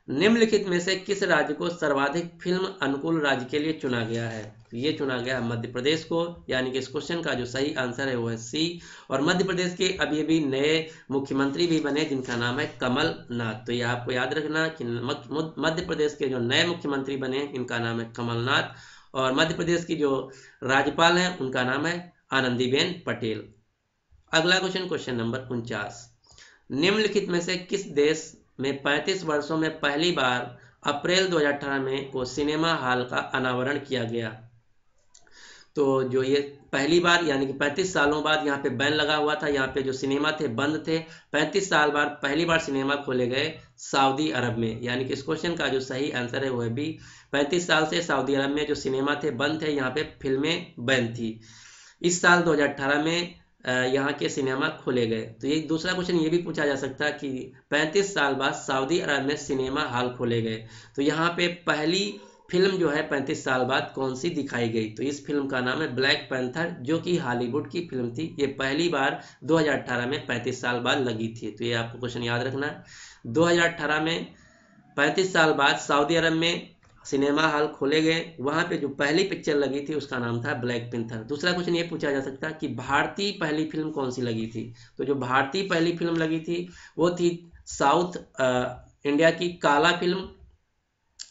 [SPEAKER 1] निम्नलिखित में से किस राज्य को सर्वाधिक फिल्म अनुकूल राज्य के लिए चुना गया है? तो ये चुना गया मध्य प्रदेश को, यानी कि इस क्वेश्चन का जो सही आंसर है वो है सी। और मध्य प्रदेश के अभी अभी नए मुख्यमंत्री भी बने, जिनका नाम है कमलनाथ। तो ये आपको याद रखना कि मध्य प्रदेश के जो नए मुख्यमंत्री बने, इनका नाम है कमलनाथ। और मध्य प्रदेश की जो राज्यपाल है, उनका नाम है आनंदीबेन पटेल। अगला क्वेश्चन, क्वेश्चन नंबर 49, निम्नलिखित में से किस देश में 35 वर्षों में पहली बार अप्रैल 2018 में को सिनेमा हॉल का अनावरण किया गया? तो जो ये पहली बार, यानी कि 35 सालों बाद यहाँ पे बैन लगा हुआ था, यहाँ पे जो सिनेमा थे बंद थे। 35 साल बाद पहली बार सिनेमा खोले गए सऊदी अरब में, यानी कि इस क्वेश्चन का जो सही आंसर है वो है बी। 35 साल से सऊदी अरब में जो सिनेमा थे बंद थे, यहाँ पे फिल्में बैन थी। इस साल 2018 में यहाँ के सिनेमा खोले गए। तो ये दूसरा क्वेश्चन ये भी पूछा जा सकता है कि 35 साल बाद सऊदी अरब में सिनेमा हॉल खोले गए, तो यहाँ पे पहली फिल्म जो है 35 साल बाद कौन सी दिखाई गई? तो इस फिल्म का नाम है ब्लैक पैंथर, जो कि हॉलीवुड की फिल्म थी। ये पहली बार 2018 में 35 साल बाद लगी थी। तो ये आपको क्वेश्चन याद रखना है, 2018 में 35 साल बाद सऊदी अरब में सिनेमा हॉल खोले गए, वहां पे जो पहली पिक्चर लगी थी उसका नाम था ब्लैक पैंथर। दूसरा क्वेश्चन ये पूछा जा सकता है कि भारतीय पहली फिल्म कौन सी लगी थी? तो जो भारतीय पहली फिल्म लगी थी वो थी साउथ इंडिया की काला फिल्म,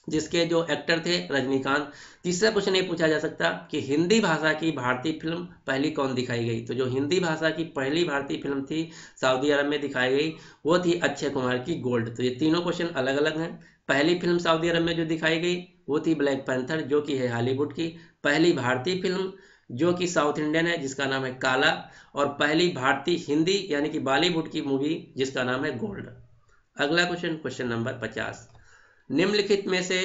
[SPEAKER 1] जिसके जो एक्टर थे रजनीकांत। तीसरा क्वेश्चन ये पूछा जा सकता कि हिंदी भाषा की भारतीय फिल्म पहली कौन दिखाई गई? तो जो हिंदी भाषा की पहली भारतीय फिल्म थी सऊदी अरब में दिखाई गई, वो थी अक्षय कुमार की गोल्ड। तो ये तीनों क्वेश्चन अलग अलग हैं। पहली फिल्म सऊदी अरब में जो दिखाई गई वो थी ब्लैक पैंथर, जो कि है हॉलीवुड की। पहली भारतीय फिल्म जो कि साउथ इंडियन है, जिसका नाम है काला। और पहली भारतीय हिंदी यानी कि बॉलीवुड की मूवी, जिसका नाम है गोल्ड। अगला क्वेश्चन, क्वेश्चन नंबर 50, निम्नलिखित में से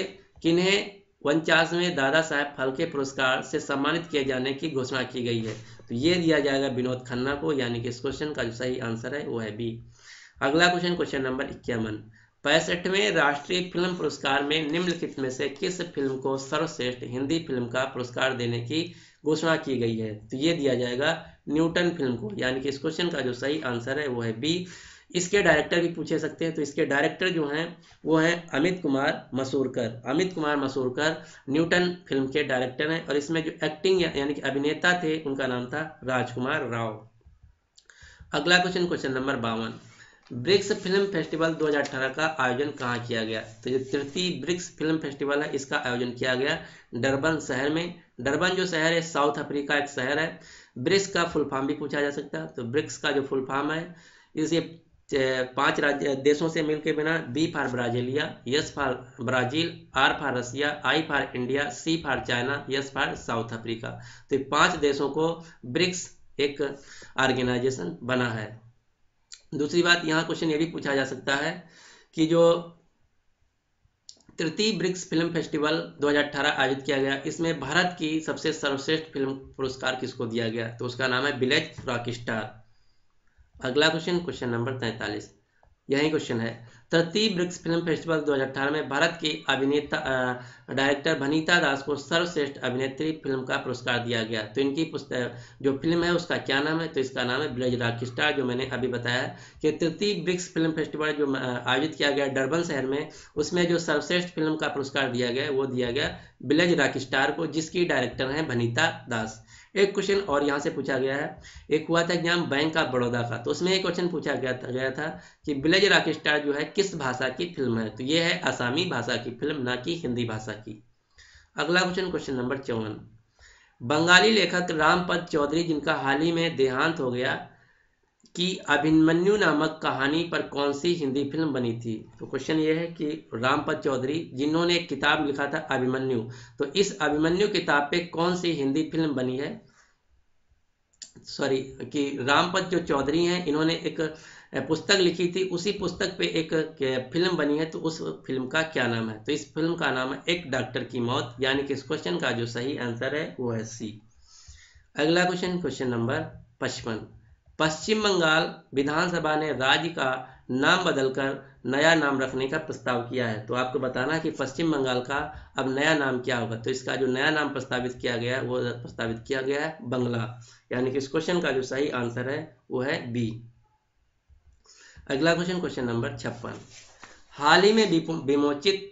[SPEAKER 1] किन्हें 49वें दादा साहेब फाल्के पुरस्कार से सम्मानित किए जाने की घोषणा की गई है? तो ये दिया जाएगा विनोद खन्ना को, यानी कि इस क्वेश्चन का जो सही आंसर है वो है बी। अगला क्वेश्चन, क्वेश्चन नंबर 51, 65वें राष्ट्रीय फिल्म पुरस्कार में निम्नलिखित में से किस फिल्म को सर्वश्रेष्ठ हिंदी फिल्म का पुरस्कार देने की घोषणा की गई है? तो ये दिया जाएगा न्यूटन फिल्म को, यानी कि इस क्वेश्चन का जो सही आंसर है वो है बी। इसके डायरेक्टर भी पूछे सकते हैं, तो इसके डायरेक्टर जो हैं वो हैं अमित कुमार मसूरकर। अमित कुमार मसूरकर न्यूटन फिल्म के डायरेक्टर हैं, और इसमें जो एक्टिंग यानी कि अभिनेता थे उनका नाम था राजकुमार राव। अगला question, question number 52, BRICS film festival 2018 का आयोजन कहाँ किया गया? तो जो तृतीय ब्रिक्स फिल्म फेस्टिवल है, इसका आयोजन किया गया डरबन शहर में। डरबन जो शहर है साउथ अफ्रीका एक शहर है। ब्रिक्स का फुल फॉर्म भी पूछा जा सकता है, तो ब्रिक्स का जो फुल फॉर्म है, इसे 5 राज्य देशों से मिलकर बना। B for Brasilia, S for Brazil, R for Russia, I for India, C for China, S for South Africa. तो 5 देशों को ब्रिक्स एक ऑर्गेनाइजेशन बना है। दूसरी बात, यहाँ क्वेश्चन ये भी पूछा जा सकता है कि जो तृतीय ब्रिक्स फिल्म फेस्टिवल 2018 आयोजित किया गया, इसमें भारत की सबसे सर्वश्रेष्ठ फिल्म पुरस्कार किसको दिया गया? तो उसका नाम है विलेज रॉकस्टार। अगला क्वेश्चन, क्वेश्चन नंबर 43, यही क्वेश्चन है, तृतीय ब्रिक्स फिल्म फेस्टिवल 2018 में भारत की अभिनेता डायरेक्टर भनीता दास को सर्वश्रेष्ठ अभिनेत्री फिल्म का पुरस्कार दिया गया। तो इनकी जो फिल्म है उसका क्या नाम है? तो इसका नाम है विलेज रॉकस्टार, जो मैंने अभी बताया कि तृतीय ब्रिक्स फिल्म फेस्टिवल जो आयोजित किया गया डरबन शहर में, उसमें जो सर्वश्रेष्ठ फिल्म का पुरस्कार दिया गया वो दिया गया विलेज रॉकस्टार को, जिसकी डायरेक्टर हैं भनीता दास। एक क्वेश्चन और यहाँ से पूछा गया है, एक हुआ था एग्जाम बैंक ऑफ बड़ौदा का, तो उसमें एक क्वेश्चन पूछा गया था कि विलेज रॉकस्टार जो है किस भाषा की फिल्म है, तो ये है आसामी भाषा की फिल्म, ना कि हिंदी भाषा की। अगला क्वेश्चन, क्वेश्चन नंबर 54, बंगाली लेखक रामपद चौधरी जिनका हाल ही में देहांत हो गया कि अभिमन्यु नामक कहानी पर कौन सी हिंदी फिल्म बनी थी। तो क्वेश्चन ये है कि रामपद चौधरी जिन्होंने एक किताब लिखा था अभिमन्यु, तो इस अभिमन्यु किताब पे कौन सी हिंदी फिल्म बनी है, सॉरी कि रामपद जो चौधरी हैं इन्होंने एक पुस्तक लिखी थी, उसी पुस्तक पे एक फिल्म बनी है, तो उस फिल्म का क्या नाम है, तो इस फिल्म का नाम है एक डॉक्टर की मौत, यानी कि इस क्वेश्चन का जो सही आंसर है वो है सी। अगला क्वेश्चन, क्वेश्चन नंबर 55, पश्चिम बंगाल विधानसभा ने राज्य का नाम बदलकर नया नाम रखने का प्रस्ताव किया है, तो आपको बताना है कि पश्चिम बंगाल का अब नया नाम क्या होगा, तो इसका जो नया नाम प्रस्तावित किया गया है वो प्रस्तावित किया गया है बंगला, यानी कि इस क्वेश्चन का जो सही आंसर है वो है बी। अगला क्वेश्चन, क्वेश्चन नंबर 56, हाल ही में विमोचित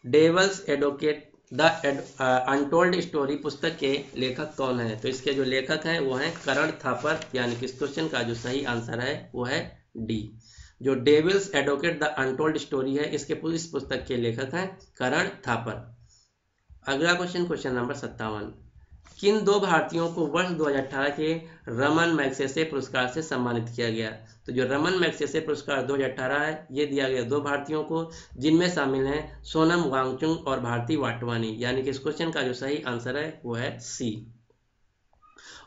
[SPEAKER 1] devil's advocate the untold story पुस्तक के लेखक कौन है, तो इसके जो लेखक हैं वो हैं करण थापर, यानी कि इस क्वेश्चन का जो सही आंसर है वो है डी। जो devils advocate the untold story है इसके इस पुस्तक के लेखक हैं करण थापर। अगला क्वेश्चन, क्वेश्चन नंबर 57, किन दो भारतीयों को वर्ष 2018 के रमन मैग्सेसे पुरस्कार से सम्मानित किया गया, तो जो रमन मैग्सेसे पुरस्कार 2018 है ये दिया गया दो भारतीयों को, जिनमें शामिल हैं सोनम वांगचुक और भारती वाटवानी, यानी कि इस क्वेश्चन का जो सही आंसर है वो है सी।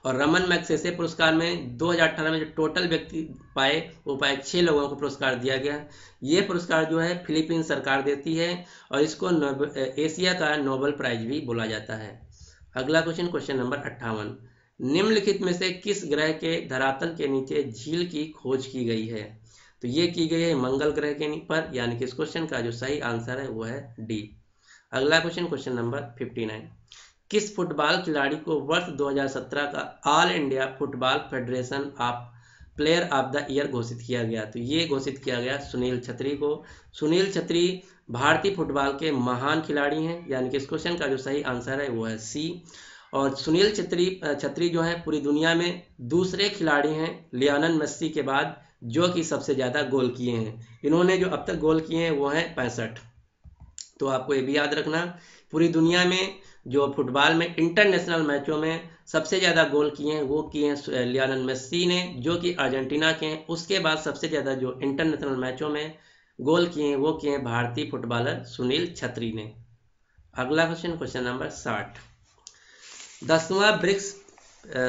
[SPEAKER 1] और रमन मैग्सेसे पुरस्कार में 2018 में जो टोटल व्यक्ति पाए वो पाए 6 लोगों को पुरस्कार दिया गया। ये पुरस्कार जो है फिलीपीन सरकार देती है और इसको एशिया का नोबेल प्राइज भी बोला जाता है। अगला क्वेश्चन, क्वेश्चन नंबर 58, निम्नलिखित में से किस ग्रह के धरातल के नीचे झील की खोज की गई है, तो ये की गई है मंगल ग्रह के पर, यानी कि इस क्वेश्चन का जो सही आंसर है वो है डी। अगला क्वेश्चन, क्वेश्चन नंबर 59, किस फुटबॉल खिलाड़ी को वर्ष 2017 का all India football federation of player of the year घोषित किया गया, तो ये घोषित किया गया सुनील छेत्री को। सुनील छेत्री भारतीय फुटबॉल के महान खिलाड़ी हैं, यानी कि इस क्वेश्चन का जो सही आंसर है वो है सी। और सुनील छेत्री जो है पूरी दुनिया में दूसरे खिलाड़ी हैं लियोनेल मेस्सी के बाद जो कि सबसे ज़्यादा गोल किए हैं। इन्होंने जो अब तक गोल किए हैं वो हैं 65। तो आपको ये भी याद रखना, पूरी दुनिया में जो फुटबॉल में इंटरनेशनल मैचों में सबसे ज़्यादा गोल किए हैं वो किए हैं लियोनेल मेस्सी ने, जो कि अर्जेंटीना के हैं। उसके बाद सबसे ज़्यादा जो इंटरनेशनल मैचों में गोल किए हैं वो किए हैं भारतीय फुटबॉलर सुनील छेत्री ने। अगला क्वेश्चन, क्वेश्चन नंबर 60, 10वां ब्रिक्स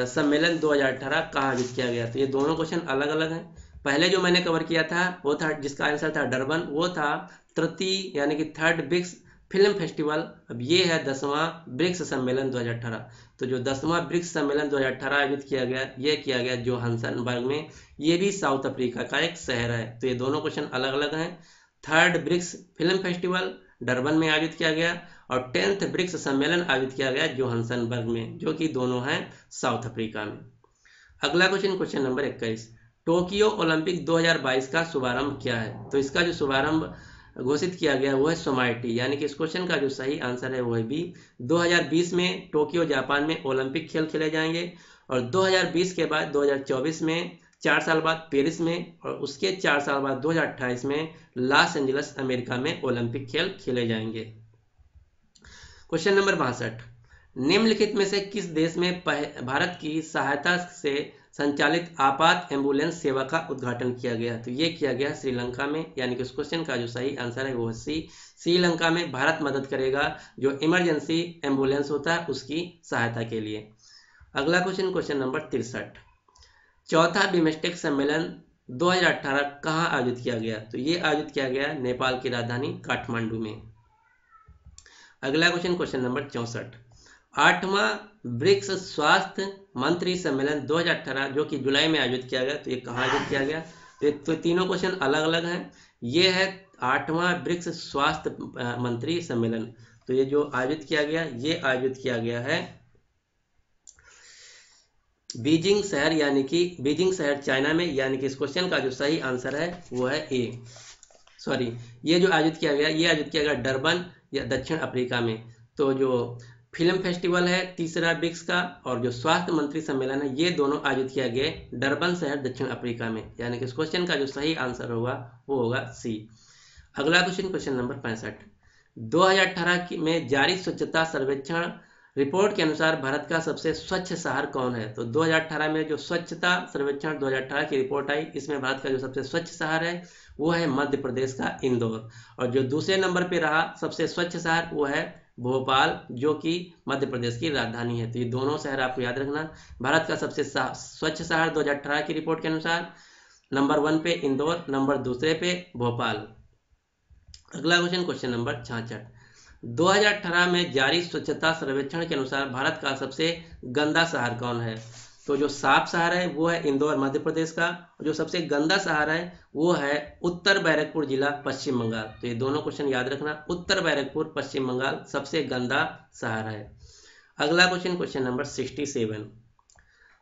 [SPEAKER 1] सम्मेलन 2018 कहाँ आयोजित किया गया, तो ये दोनों क्वेश्चन अलग अलग हैं। पहले जो मैंने कवर किया था वो था, जिसका आंसर था डरबन, वो था तृतीय यानी कि थर्ड ब्रिक्स फिल्म फेस्टिवल। अब ये है 10वां ब्रिक्स सम्मेलन 2018। तो जो 10वां ब्रिक्स सम्मेलन 2018 आयोजित किया गया, ये किया गया जोहान्सबर्ग में, ये भी साउथ अफ्रीका का एक शहर है। तो ये दोनों क्वेश्चन अलग अलग हैं। Third BRICS film festival Durban में आयोजित किया गया और 10th ब्रिक्स सम्मेलन आयोजित किया गया जोहान्सबर्ग में, जो कि दोनों हैं साउथ अफ्रीका में। अगला question, question number 21, Tokyo Olympic 2022 का शुभारंभ क्या है, तो इसका जो शुभारंभ घोषित किया गया वो है सोमाइटी, यानी कि इस क्वेश्चन का जो सही आंसर है वो है बी। 2020 में टोक्यो जापान में ओलंपिक खेल खेले जाएंगे और 2020 के बाद 2024 में 4 साल बाद पेरिस में और उसके 4 साल बाद 2028 में लॉस एंजलिस अमेरिका में ओलंपिक खेल खेले जाएंगे। क्वेश्चन नंबर 62, निम्नलिखित में से किस देश में भारत की सहायता से संचालित आपात एम्बुलेंस सेवा का उद्घाटन किया गया, तो ये किया गया श्रीलंका में, यानी कि उस क्वेश्चन का जो सही आंसर है वो है सी। श्रीलंका में भारत मदद करेगा जो इमरजेंसी एम्बुलेंस होता है उसकी सहायता के लिए। अगला क्वेश्चन, क्वेश्चन नंबर 63, चौथा बिम्स्टेक सम्मेलन 2018 कहाँ आयोजित किया गया, तो ये आयोजित किया गया नेपाल की राजधानी काठमांडू में। अगला क्वेश्चन, क्वेश्चन नंबर 64, 8वां ब्रिक्स स्वास्थ्य मंत्री सम्मेलन 2018 जो कि जुलाई में आयोजित किया गया, तो ये कहाँ आयोजित किया गया, तो तीनों क्वेश्चन अलग अलग हैं। ये है 8वां ब्रिक्स स्वास्थ्य मंत्री सम्मेलन, तो ये जो आयोजित किया गया ये आयोजित किया गया है बीजिंग शहर, यानी कि बीजिंग शहर चाइना में, यानी कि इस क्वेश्चन का जो सही आंसर है वो है ए। सॉरी, ये जो आयोजित किया गया ये आयोजित किया गया डरबन या दक्षिण अफ्रीका में। तो जो फिल्म फेस्टिवल है तीसरा ब्रिक्स का, और जो स्वास्थ्य मंत्री सम्मेलन है ये दोनों आयोजित किया गया डरबन शहर दक्षिण अफ्रीका में, यानी कि इस क्वेश्चन का जो सही आंसर होगा वो होगा सी। अगला क्वेश्चन, क्वेश्चन नंबर 65। 2018 में जारी स्वच्छता सर्वेक्षण रिपोर्ट के अनुसार भारत का सबसे स्वच्छ शहर कौन है? तो 2018 में जो स्वच्छता सर्वेक्षण 2018 की रिपोर्ट आई, इसमें भारत का जो सबसे स्वच्छ शहर है वो है मध्य प्रदेश का इंदौर, और जो दूसरे नंबर पे रहा सबसे स्वच्छ शहर वो है भोपाल, जो कि मध्य प्रदेश की राजधानी है। तो ये दोनों शहर आपको याद रखना। भारत का सबसे स्वच्छ शहर 2018 की रिपोर्ट के अनुसार नंबर 1 पे इंदौर, नंबर दूसरे पे भोपाल। अगला क्वेश्चन, क्वेश्चन नंबर 66। 2018 में जारी स्वच्छता सर्वेक्षण के अनुसार भारत का सबसे गंदा शहर कौन है? तो जो साफ शहर है वो है इंदौर मध्य प्रदेश का, और जो सबसे गंदा शहर है वो है उत्तर बैरकपुर जिला पश्चिम बंगाल। तो ये दोनों क्वेश्चन याद रखना, उत्तर बैरकपुर पश्चिम बंगाल सबसे गंदा शहर है। अगला क्वेश्चन, क्वेश्चन नंबर 67।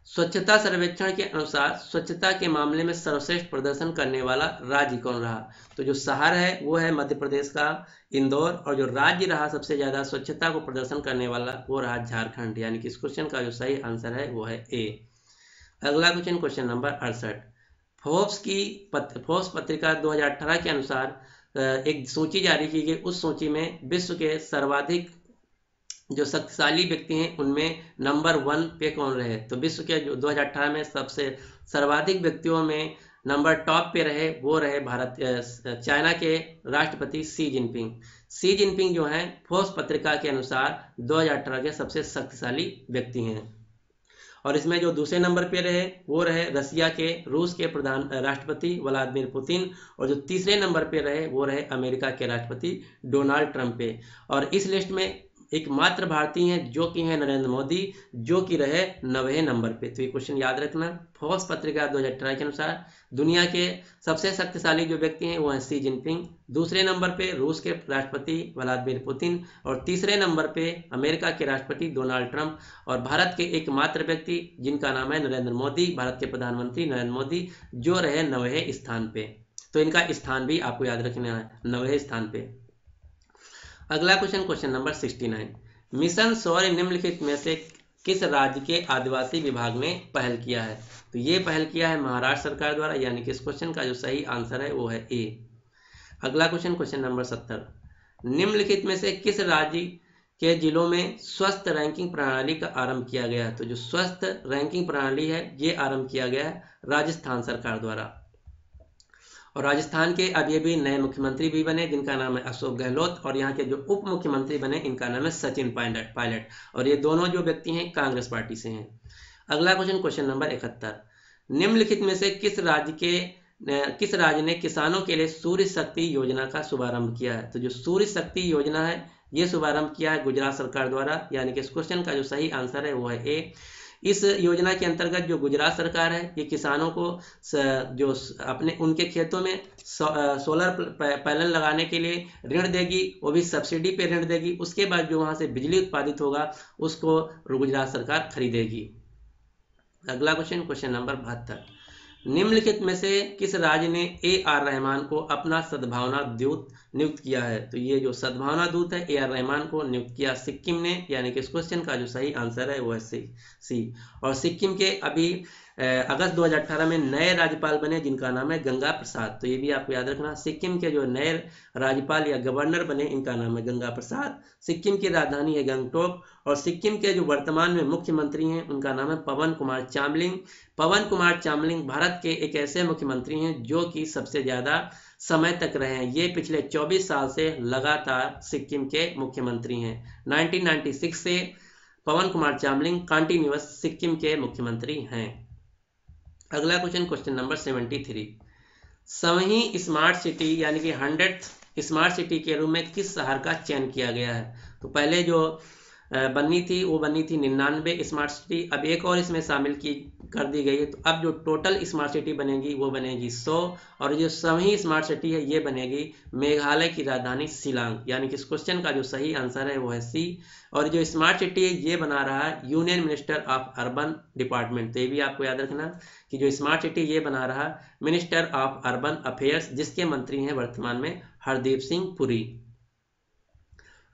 [SPEAKER 1] स्वच्छता सर्वेक्षण के अनुसार स्वच्छता के मामले में सर्वश्रेष्ठ प्रदर्शन करने वाला राज्य कौन रहा? तो जो शहर है वो है मध्य प्रदेश का इंदौर, और जो राज्य रहा सबसे ज्यादा स्वच्छता को प्रदर्शन करने वाला वो रहा झारखंड, यानी कि इस क्वेश्चन का जो सही आंसर है वो है ए। अगला क्वेश्चन, क्वेश्चन नंबर 68। फोर्ब्स पत्रिका 2018 के अनुसार एक सूची जारी की गई, उस सूची में विश्व के सर्वाधिक जो शक्तिशाली व्यक्ति हैं उनमें नंबर 1 पे कौन रहे? तो विश्व के जो 2018 में सबसे सर्वाधिक व्यक्तियों में नंबर टॉप पे रहे वो रहे चाइना के राष्ट्रपति शी जिनपिंग। शी जिनपिंग जो हैं फोर्ब्स पत्रिका के अनुसार 2018 के सबसे शक्तिशाली व्यक्ति हैं। और इसमें जो दूसरे नंबर पे रहे वो रहे रूस के राष्ट्रपति व्लादिमीर पुतिन, और जो तीसरे नंबर पे रहे वो रहे अमेरिका के राष्ट्रपति डोनाल्ड ट्रंप पे। और इस लिस्ट में एकमात्र भारतीय हैं जो कि हैं नरेंद्र मोदी, जो कि रहे 90वें नंबर पे। तो ये क्वेश्चन याद रखना। फोर्ब्स पत्रिका 2018 के अनुसार दुनिया के सबसे शक्तिशाली जो व्यक्ति हैं वो हैं शी जिनपिंग, दूसरे नंबर पे रूस के राष्ट्रपति व्लादिमीर पुतिन, और तीसरे नंबर पे अमेरिका के राष्ट्रपति डोनाल्ड ट्रंप, और भारत के एकमात्र व्यक्ति जिनका नाम है नरेंद्र मोदी, भारत के प्रधानमंत्री नरेंद्र मोदी, जो रहे 90वें स्थान पे। तो इनका स्थान भी आपको याद रखना है, 90वें स्थान पे। अगला क्वेश्चन, क्वेश्चन नंबर 69। मिशन शौर्य निम्नलिखित में से किस राज्य के आदिवासी विभाग ने पहल किया है? तो ये पहल किया है महाराष्ट्र सरकार द्वारा, यानी कि इस क्वेश्चन का जो सही आंसर है वो है ए। अगला क्वेश्चन, क्वेश्चन नंबर 70। निम्नलिखित में से किस राज्य के जिलों में स्वस्थ रैंकिंग प्रणाली का आरंभ किया गया है? तो जो स्वस्थ रैंकिंग प्रणाली है ये आरंभ किया गया है राजस्थान सरकार द्वारा, और राजस्थान के अब ये भी नए मुख्यमंत्री भी बने जिनका नाम है अशोक गहलोत, और यहाँ के जो उप मुख्यमंत्री बने इनका नाम है सचिन पायलट, और ये दोनों जो व्यक्ति हैं कांग्रेस पार्टी से हैं। अगला क्वेश्चन, क्वेश्चन नंबर 71। निम्नलिखित में से किस राज्य ने किसानों के लिए सूर्य शक्ति योजना का शुभारंभ किया है? तो जो सूर्य शक्ति योजना है ये शुभारंभ किया है गुजरात सरकार द्वारा, यानी कि इस क्वेश्चन का जो सही आंसर है वो है ए। इस योजना के अंतर्गत जो गुजरात सरकार है ये किसानों को जो अपने उनके खेतों में सोलर पैनल लगाने के लिए ऋण देगी, वो भी सब्सिडी पे ऋण देगी। उसके बाद जो वहां से बिजली उत्पादित होगा उसको गुजरात सरकार खरीदेगी। अगला क्वेश्चन, क्वेश्चन नंबर 72। निम्नलिखित में से किस राज्य ने AR रहमान को अपना सद्भावना दूत नियुक्त किया है? तो ये जो सद्भावना दूत है AR रहमान को नियुक्त किया सिक्किम ने, यानी कि इस क्वेश्चन का जो सही आंसर है वो है सी। और सिक्किम के अभी अगस्त 2018 में नए राज्यपाल बने जिनका नाम है गंगा प्रसाद। तो ये भी आपको याद रखना, सिक्किम के जो नए राज्यपाल या गवर्नर बने इनका नाम है गंगा प्रसाद। सिक्किम की राजधानी है गंगटोक, और सिक्किम के जो वर्तमान में मुख्यमंत्री हैं उनका नाम है पवन कुमार चामलिंग। पवन कुमार चामलिंग भारत के एक ऐसे मुख्यमंत्री हैं जो कि सबसे ज्यादा समय तक रहे हैं। ये पिछले 24 साल से लगातार सिक्किम के मुख्यमंत्री हैं। 1996 से पवन कुमार चामलिंग कंटिन्यूअस सिक्किम के मुख्यमंत्री हैं। अगला क्वेश्चन, क्वेश्चन नंबर 73। 100वीं स्मार्ट सिटी यानी कि 100th स्मार्ट सिटी के रूप में किस शहर का चयन किया गया है? तो पहले जो बननी थी वो बननी थी 99 स्मार्ट सिटी, अब एक और इसमें शामिल कर दी गई है। तो अब जो टोटल स्मार्ट सिटी बनेगी वो बनेगी 100, और जो 100वीं स्मार्ट सिटी है ये बनेगी मेघालय की राजधानी शिलांग, यानी कि इस क्वेश्चन का जो सही आंसर है वो है सी। और जो स्मार्ट सिटी है ये बना रहा है union minister of urban department. तो ये भी आपको याद रखना कि जो स्मार्ट सिटी ये बना रहा मिनिस्टर ऑफ अर्बन अफेयर्स, जिसके मंत्री हैं वर्तमान में हरदीप सिंह पुरी।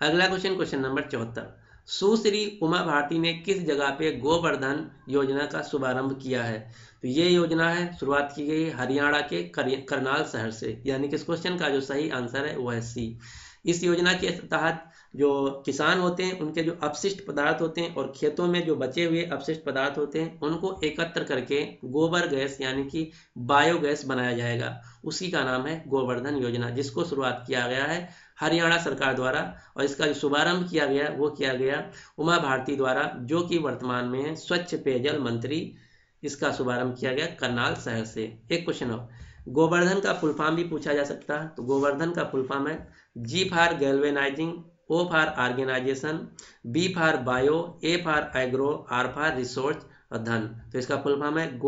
[SPEAKER 1] अगला क्वेश्चन, क्वेश्चन नंबर 74। सुश्री उमा भारती ने किस जगह पे गोवर्धन योजना का शुभारंभ किया है? तो ये योजना है शुरुआत की गई हरियाणा के करनाल शहर से, यानी कि इस क्वेश्चन का जो सही आंसर है वो है सी। इस योजना के तहत जो किसान होते हैं उनके जो अपशिष्ट पदार्थ होते हैं और खेतों में जो बचे हुए अपशिष्ट पदार्थ होते हैं उनको एकत्र करके गोबर गैस यानी कि बायोगैस बनाया जाएगा, उसी का नाम है गोवर्धन योजना, जिसको शुरुआत किया गया है हरियाणा सरकार द्वारा। और इसका जो शुभारंभ किया गया वो किया गया उमा भारती द्वारा, जो कि वर्तमान में है स्वच्छ पेयजल मंत्री। इसका शुभारंभ किया गया करनाल शहर से। एक क्वेश्चन और, गोवर्धन का फुल फॉर्म भी पूछा जा सकता है। तो गोवर्धन का फुल फॉर्म है G for galvanising, O for organisation, B for bio, A for agro, R for resource और धन। तो इसका फुल फॉर्म है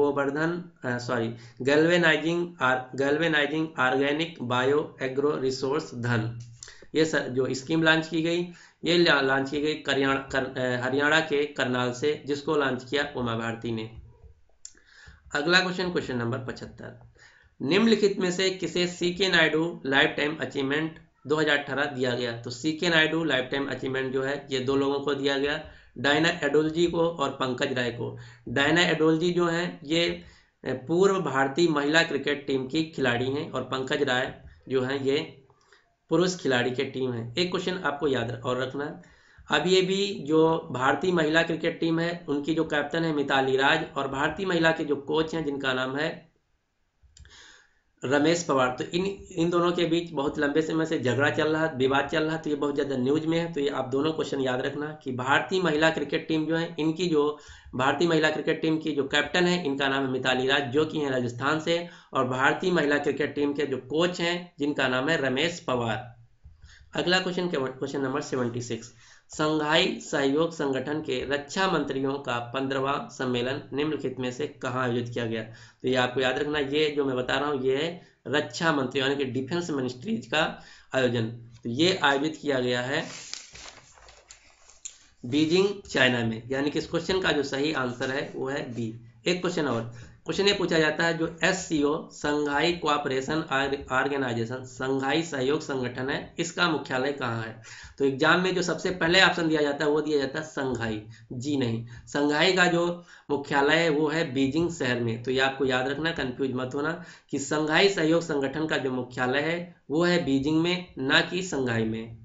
[SPEAKER 1] galvanising organic bio agro resource Dhan. ये जो स्कीम लॉन्च की गई, ये लॉन्च की गई हरियाणा के करनाल से, जिसको लॉन्च किया उमा भारती ने। अगला क्वेश्चन, क्वेश्चन नंबर 75, निम्नलिखित में से किसे C K Nayudu lifetime achievement 2018 दिया गया? तो C K Nayudu lifetime achievement जो है ये दो लोगों को दिया गया, डायना एडोलजी को और पंकज राय को। डायना एडोलजी जो है ये पूर्व भारतीय महिला क्रिकेट टीम की खिलाड़ी हैं और पंकज राय जो है ये पुरुष खिलाड़ी के टीम है। एक क्वेश्चन आपको याद और रखना, अभी अभी जो भारतीय महिला क्रिकेट टीम है उनकी जो कैप्टन है मिताली राज, और भारतीय महिला के जो कोच हैं जिनका नाम है रमेश पवार। तो इन दोनों के बीच बहुत लंबे समय से झगड़ा चल रहा, विवाद चल रहा, तो ये बहुत ज़्यादा न्यूज में है। तो ये आप दोनों क्वेश्चन याद रखना कि भारतीय महिला क्रिकेट टीम जो है, इनकी जो भारतीय महिला क्रिकेट टीम की जो कैप्टन है इनका नाम है मिताली राज, जो कि हैं राजस्थान से, और भारतीय महिला क्रिकेट टीम के जो कोच हैं जिनका नाम है रमेश पवार। अगला क्वेश्चन, क्वेश्चन नंबर 76, संघाई सहयोग संगठन के रक्षा मंत्रियों का 15वां सम्मेलन निम्नलिखित में से कहाँ आयोजित किया गया? तो ये आपको याद रखना, ये जो मैं बता रहा हूँ ये है रक्षा मंत्री यानी कि डिफेंस मिनिस्ट्रीज का आयोजन। तो ये आयोजित किया गया है बीजिंग चाइना में, यानी कि इस क्वेश्चन का जो सही आंसर है वो है बी। एक क्वेश्चन और, क्वेश्चन ये पूछा जाता है जो SCO संघाई कोऑपरेशन ऑर्गेनाइजेशन संघाई सहयोग संगठन है, इसका मुख्यालय कहाँ है? तो एग्जाम में जो सबसे पहले ऑप्शन दिया जाता है वो दिया जाता है संघाई, जी नहीं, संघाई का जो मुख्यालय है वो है बीजिंग शहर में। तो ये आपको याद रखना, कंफ्यूज मत होना कि संघाई सहयोग संगठन का जो मुख्यालय है वो है बीजिंग में, ना कि संघाई में।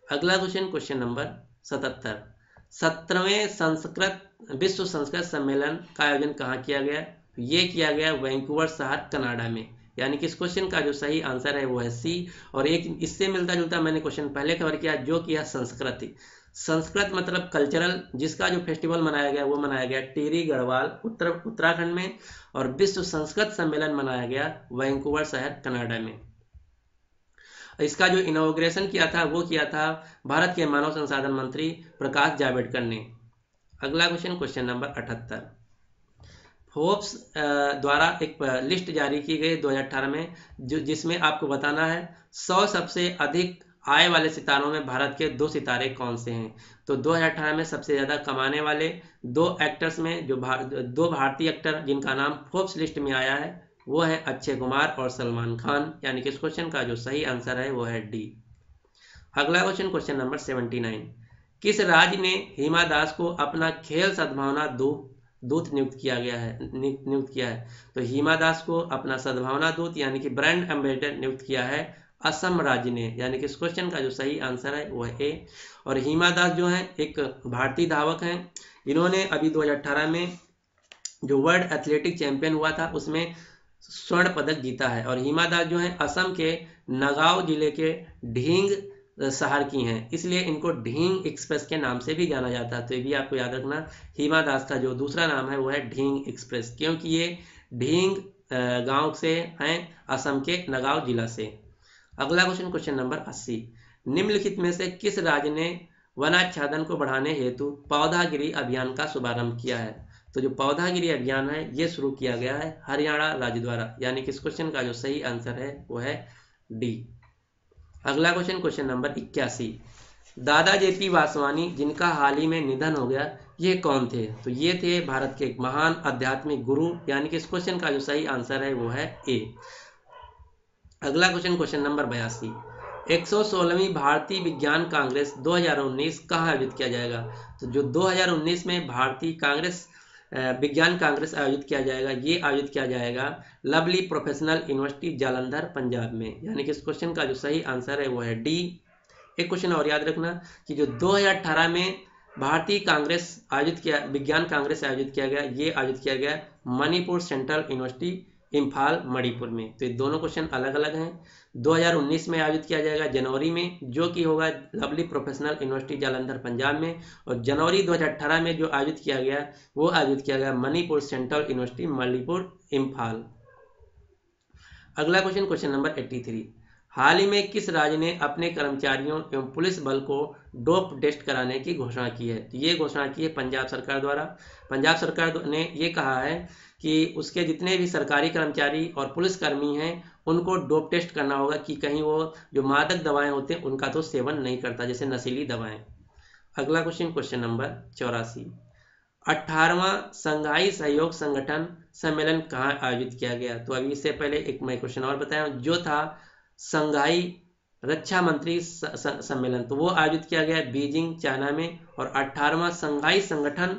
[SPEAKER 1] अगला क्वेश्चन, क्वेश्चन नंबर 77, 17वें विश्व संस्कृत सम्मेलन का आयोजन कहाँ किया गया? ये किया गया वैंकूवर शहर कनाडा में, यानी कि इस क्वेश्चन का जो सही आंसर है वो है सी। और एक इससे मिलता जुलता मैंने क्वेश्चन पहले कवर किया, जो किया संस्कृति। संस्कृत मतलब कल्चरल, जिसका जो फेस्टिवल मनाया गया वो मनाया गया टिहरी गढ़वाल उत्तराखंड में, और विश्व संस्कृत सम्मेलन मनाया गया वैंकूवर शहर कनाडा में। इसका जो इनॉग्रेशन किया था वो किया था भारत के मानव संसाधन मंत्री प्रकाश जावड़ेकर ने। अगला क्वेश्चन, क्वेश्चन नंबर 78, फोर्ब्स द्वारा एक लिस्ट जारी की गई 2018 में, जिसमें आपको बताना है 100 सबसे अधिक आय वाले सितारों में भारत के 2 सितारे कौन से हैं। तो 2018 में सबसे ज़्यादा कमाने वाले 2 एक्टर्स में जो 2 भारतीय एक्टर जिनका नाम फोर्ब्स लिस्ट में आया है वो है अक्षय कुमार और सलमान खान, यानी कि इस क्वेश्चन का जो सही आंसर है वो है डी। अगला क्वेश्चन, क्वेश्चन नंबर 79, किस राज्य ने हिमा दास को अपना खेल सद्भावना दूत नियुक्त किया है? तो हिमा दास को अपना सद्भावना दूत यानी कि ब्रांड एम्बेसडर नियुक्त किया है असम राज्य ने, यानी कि इस क्वेश्चन का जो सही आंसर है वो है ए। और हिमा दास जो है एक भारतीय धावक हैं, इन्होंने अभी 2018 में जो वर्ल्ड एथलेटिक चैंपियन हुआ था उसमें स्वर्ण पदक जीता है। और हिमा दास जो है असम के नगांव जिले के ढींग शहर की हैं, इसलिए इनको ढींग एक्सप्रेस के नाम से भी जाना जाता है। तो ये भी आपको याद रखना, हिमा दास का जो दूसरा नाम है वो है ढींग एक्सप्रेस, क्योंकि ये ढींग गांव से हैं असम के नगांव जिला से। अगला क्वेश्चन, क्वेश्चन नंबर 80, निम्नलिखित में से किस राज्य ने वनाच्छादन को बढ़ाने हेतु पौधागिरी अभियान का शुभारंभ किया है? तो जो पौधागिरी अभियान है ये शुरू किया गया है हरियाणा राज्य द्वारा, यानी कि इस क्वेश्चन का जो सही आंसर है वो है डी। अगला क्वेश्चन, क्वेश्चन नंबर 81, दादा JP वासवानी जिनका हाल ही में निधन हो गया, ये कौन थे? तो ये थे भारत के एक महान आध्यात्मिक गुरु, यानी कि इस क्वेश्चन का जो सही आंसर है वो है ए। अगला क्वेश्चन, क्वेश्चन नंबर 82, 116वीं भारतीय विज्ञान कांग्रेस 2019 कहाँ आयोजित किया जाएगा? तो जो 2019 में भारतीय कांग्रेस विज्ञान कांग्रेस आयोजित किया जाएगा, ये आयोजित किया जाएगा lovely professional university Jalandhar Punjab में। यानी कि इस क्वेश्चन का जो सही आंसर है वो है डी। एक क्वेश्चन और याद रखना कि जो 2018 में भारतीय कांग्रेस आयोजित किया, विज्ञान कांग्रेस आयोजित किया गया, ये आयोजित किया गया मणिपुर सेंट्रल यूनिवर्सिटी इम्फाल मणिपुर में। तो ये दोनों क्वेश्चन अलग अलग हैं। 2019 में आयोजित किया जाएगा जनवरी में, जो कि होगा lovely professional university Jalandhar Punjab में। और जनवरी 2018 में जो आयोजित किया गया वो आयोजित किया गया मणिपुर सेंट्रल यूनिवर्सिटी मणिपुर इम्फाल। अगला क्वेश्चन, क्वेश्चन नंबर 83, हाल ही में किस राज्य ने अपने कर्मचारियों एवं पुलिस बल को डोप टेस्ट कराने की घोषणा की है? तो ये घोषणा की है पंजाब सरकार द्वारा। पंजाब सरकार ने ये कहा है कि उसके जितने भी सरकारी कर्मचारी और पुलिसकर्मी हैं उनको डोप टेस्ट करना होगा कि कहीं वो जो मादक दवाएं होते हैं उनका तो सेवन नहीं करता, जैसे नशीली दवाएं। अगला क्वेश्चन, क्वेश्चन नंबर 84, 18वां संघाई सहयोग संगठन सम्मेलन कहाँ आयोजित किया गया? तो अभी इससे पहले एक मैं क्वेश्चन और बताया जो था संघाई रक्षा मंत्री सम्मेलन, तो वो आयोजित किया गया बीजिंग चाइना में। और 18वां संघाई संगठन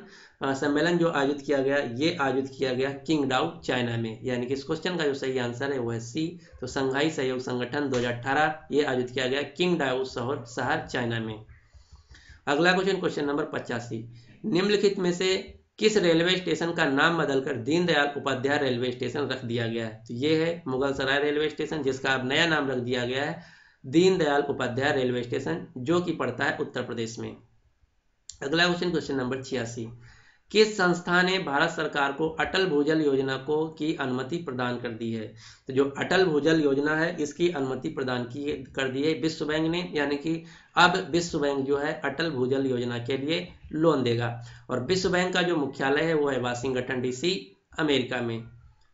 [SPEAKER 1] सम्मेलन जो आयोजित किया गया ये आयोजित किया गया किंगडाओ चाइना में। यानी कि इस क्वेश्चन का जो सही आंसर है वो है सी। तो संघाई सहयोग संगठन 2018 ये आयोजित किया गया किंगडाओ शहर चाइना में। अगला क्वेश्चन, क्वेश्चन नंबर 85, निम्नलिखित में से किस रेलवे स्टेशन का नाम बदलकर दीनदयाल उपाध्याय रेलवे स्टेशन रख दिया गया है? तो ये है मुगलसराय रेलवे स्टेशन, जिसका अब नया नाम रख दिया गया है दीनदयाल उपाध्याय रेलवे स्टेशन, जो कि पड़ता है उत्तर प्रदेश में। अगला क्वेश्चन, क्वेश्चन नंबर 86, किस संस्था ने भारत सरकार को अटल भूजल योजना को की अनुमति प्रदान कर दी है? तो जो अटल भूजल योजना है इसकी अनुमति प्रदान कर दी है विश्व बैंक ने। यानी कि अब विश्व बैंक जो है अटल भूजल योजना के लिए लोन देगा। और विश्व बैंक का जो मुख्यालय है वो है वाशिंगटन डीसी अमेरिका में।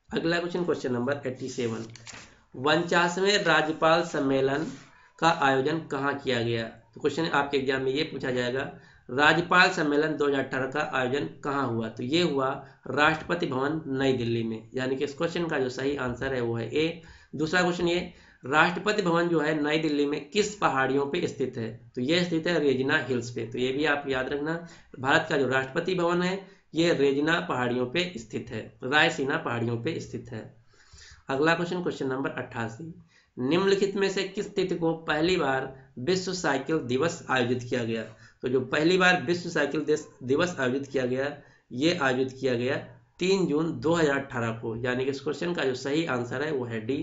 [SPEAKER 1] अगला क्वेश्चन, क्वेश्चन नंबर 87, 49वें राज्यपाल सम्मेलन का आयोजन कहाँ किया गया? तो क्वेश्चन आपके एग्जाम में ये पूछा जाएगा राज्यपाल सम्मेलन 2018 का आयोजन कहाँ हुआ? तो ये हुआ राष्ट्रपति भवन नई दिल्ली में। यानी कि इस क्वेश्चन का जो सही आंसर है वो है ए। दूसरा क्वेश्चन, ये राष्ट्रपति भवन जो है नई दिल्ली में किस पहाड़ियों पे स्थित है? तो ये स्थित है रेजिना हिल्स पे। तो ये भी आप याद रखना, भारत का जो राष्ट्रपति भवन है ये रेजिना पहाड़ियों पे स्थित है, रायसीना पहाड़ियों पे स्थित है। अगला क्वेश्चन, क्वेश्चन नंबर 88, निम्नलिखित में से किस तिथि को पहली बार विश्व साइकिल दिवस आयोजित किया गया? तो जो पहली बार विश्व साइकिल दिवस आयोजित किया गया ये आयोजित किया गया 3 जून 2018 को। यानी कि इस क्वेश्चन का जो सही आंसर है वो है डी।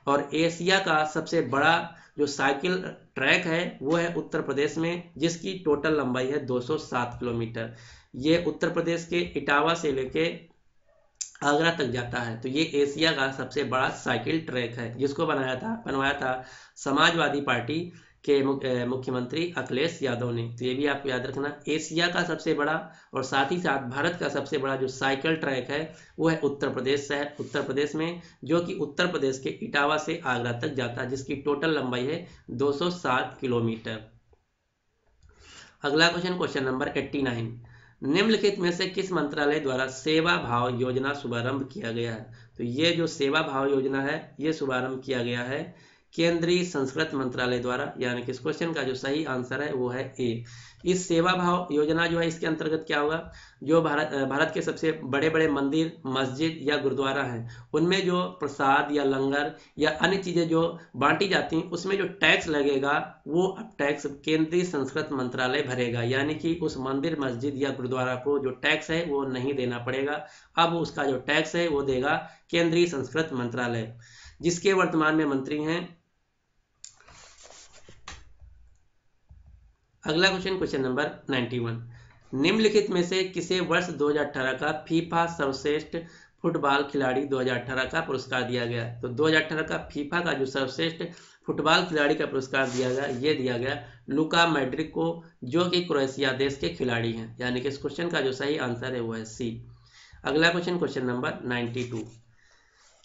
[SPEAKER 1] और एशिया का सबसे बड़ा जो साइकिल ट्रैक है वो है उत्तर प्रदेश में, जिसकी टोटल लंबाई है 207 किलोमीटर। ये उत्तर प्रदेश के इटावा से लेके आगरा तक जाता है। तो ये एशिया का सबसे बड़ा साइकिल ट्रैक है, जिसको बनवाया था समाजवादी पार्टी के मुख्यमंत्री अखिलेश यादव ने। तो ये भी आपको याद रखना, एशिया का सबसे बड़ा और साथ ही साथ भारत का सबसे बड़ा जो साइकिल ट्रैक है वो है उत्तर प्रदेश में, जो कि उत्तर प्रदेश के इटावा से आगरा तक जाता है, जिसकी टोटल लंबाई है 207 किलोमीटर। अगला क्वेश्चन, क्वेश्चन नंबर 89, निम्नलिखित में से किस मंत्रालय द्वारा सेवा भाव योजना शुभारंभ किया गया है? तो ये जो सेवा भाव योजना है ये शुभारंभ किया गया है केंद्रीय संस्कृत मंत्रालय द्वारा। यानी कि इस क्वेश्चन का जो सही आंसर है वो है ए। इस सेवा भाव योजना जो है इसके अंतर्गत क्या होगा, जो भारत के सबसे बड़े बड़े मंदिर, मस्जिद या गुरुद्वारा हैं उनमें जो प्रसाद या लंगर या अन्य चीजें जो बांटी जाती हैं उसमें जो टैक्स लगेगा वो अब टैक्स केंद्रीय संस्कृत मंत्रालय भरेगा। यानी कि उस मंदिर, मस्जिद या गुरुद्वारा को जो टैक्स है वो नहीं देना पड़ेगा, अब उसका जो टैक्स है वो देगा केंद्रीय संस्कृत मंत्रालय, जिसके वर्तमान में मंत्री हैं। अगला क्वेश्चन, क्वेश्चन नंबर 91, निम्नलिखित में से किसे वर्ष 2018 का फीफा सर्वश्रेष्ठ फुटबॉल खिलाड़ी 2018 का पुरस्कार दिया गया? तो 2018 का फीफा का जो सर्वश्रेष्ठ फुटबॉल खिलाड़ी का पुरस्कार दिया गया ये दिया गया लुका मॉड्रिक को, जो कि क्रोएशिया देश के खिलाड़ी हैं। यानी कि इस क्वेश्चन का जो सही आंसर है वो है सी। अगला क्वेश्चन, क्वेश्चन नंबर 92,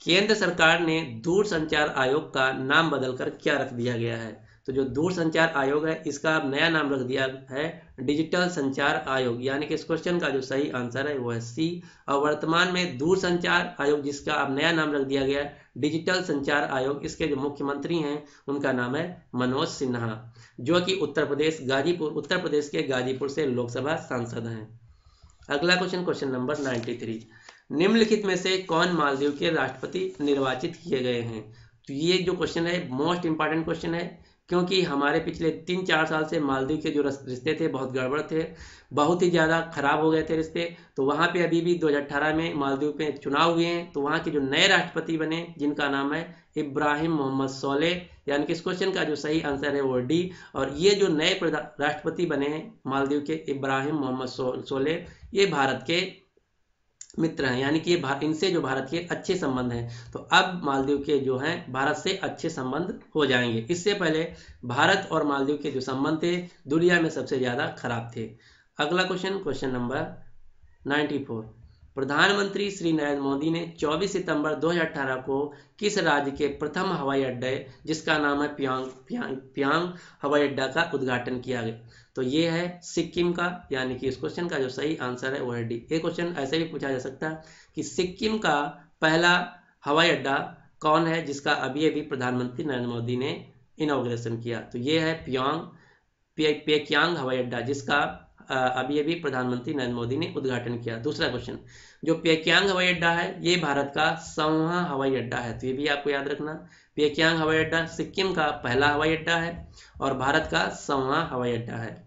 [SPEAKER 1] केंद्र सरकार ने दूरसंचार आयोग का नाम बदलकर क्या रख दिया गया है? तो जो दूरसंचार आयोग है इसका अब नया नाम रख दिया है डिजिटल संचार आयोग, यानी कि इस क्वेश्चन का जो सही आंसर है वो है सी। और वर्तमान में दूरसंचार आयोग जिसका अब नया नाम रख दिया गया है डिजिटल संचार आयोग, इसके जो मुख्यमंत्री हैं उनका नाम है मनोज सिन्हा, जो कि उत्तर प्रदेश के गाजीपुर से लोकसभा सांसद हैं। अगला क्वेश्चन नंबर 93, निम्नलिखित में से कौन मालदीव के राष्ट्रपति निर्वाचित किए गए हैं? तो ये जो क्वेश्चन है मोस्ट इंपॉर्टेंट क्वेश्चन है, क्योंकि हमारे पिछले 3-4 साल से मालदीव के जो रिश्ते थे बहुत गड़बड़ थे, बहुत ही ज़्यादा खराब हो गए थे रिश्ते। तो वहाँ पे अभी भी 2018 में मालदीव पे चुनाव हुए हैं, तो वहाँ के जो नए राष्ट्रपति बने जिनका नाम है इब्राहिम मोहम्मद सोलेह, यानी कि इस क्वेश्चन का जो सही आंसर है वो डी। और ये जो नए राष्ट्रपति बने हैं मालदीव के इब्राहिम मोहम्मद सोलेह, ये भारत के मित्र हैं, यानी कि ये इनसे जो भारत के अच्छे संबंध हैं। तो अब मालदीव के जो हैं भारत से अच्छे संबंध हो जाएंगे। इससे पहले भारत और मालदीव के जो संबंध थे दुनिया में सबसे ज़्यादा खराब थे। अगला क्वेश्चन नंबर 94, प्रधानमंत्री श्री नरेंद्र मोदी ने 24 सितंबर 2018 को किस राज्य के प्रथम हवाई अड्डे जिसका नाम है प्यांग हवाई अड्डा का उद्घाटन किया गया? तो ये है सिक्किम का, यानी कि इस क्वेश्चन का जो सही आंसर है वो है डी। एक क्वेश्चन ऐसे भी पूछा जा सकता है कि सिक्किम का पहला हवाई अड्डा कौन है जिसका अभी अभी प्रधानमंत्री नरेंद्र मोदी ने इनॉग्रेशन किया? तो ये है पेक्यांग हवाई अड्डा, जिसका अभी अभी प्रधानमंत्री नरेंद्र मोदी ने उद्घाटन किया। दूसरा क्वेश्चन, जो पेक्यांग हवाई अड्डा है ये भारत का 100वां हवाई अड्डा है, तो ये भी आपको याद रखना। पेक्यांग हवाई अड्डा सिक्किम का पहला हवाई अड्डा है और भारत का 100वां हवाई अड्डा है।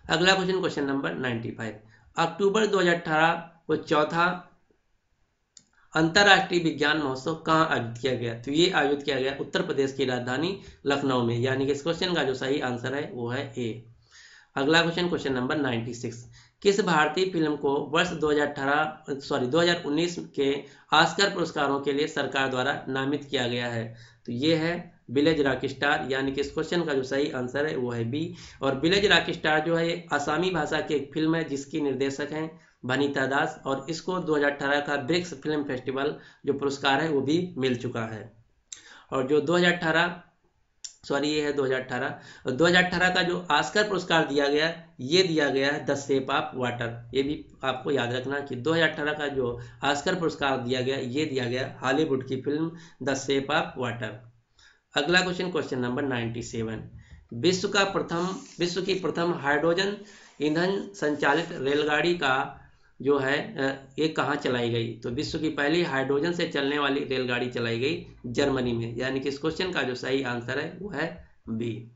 [SPEAKER 1] अगला क्वेश्चन नंबर 95, अक्टूबर 2018 को चौथा अंतर्राष्ट्रीय विज्ञान महोत्सव कहाँ आयोजित किया गया? तो ये आयोजित किया गया उत्तर प्रदेश की राजधानी लखनऊ में, यानी कि इस क्वेश्चन का जो सही आंसर है वो है ए। अगला क्वेश्चन नंबर 96, किस भारतीय फिल्म को वर्ष 2019 के ऑस्कर पुरस्कारों के लिए सरकार द्वारा नामित किया गया है? तो ये है विलेज रॉकस्टार, यानी कि इस क्वेश्चन का जो सही आंसर है वो है बी। और विलेज रॉकस्टार जो है असमी भाषा की एक फिल्म है जिसकी निर्देशक हैं वनीता दास, और इसको 2018 का ब्रिक्स फिल्म फेस्टिवल जो पुरस्कार है वो भी मिल चुका है। और जो 2018 का जो ऑस्कर पुरस्कार दिया गया ये दिया गया है द शेप ऑफ वाटर। ये भी आपको याद रखना कि 2018 का जो ऑस्कर पुरस्कार दिया गया ये दिया गया हॉलीवुड की film the shape of water. अगला क्वेश्चन नंबर 97, विश्व की प्रथम हाइड्रोजन ईंधन संचालित रेलगाड़ी का जो है ये कहाँ चलाई गई? तो विश्व की पहली हाइड्रोजन से चलने वाली रेलगाड़ी चलाई गई जर्मनी में, यानी कि इस क्वेश्चन का जो सही आंसर है वो है बी।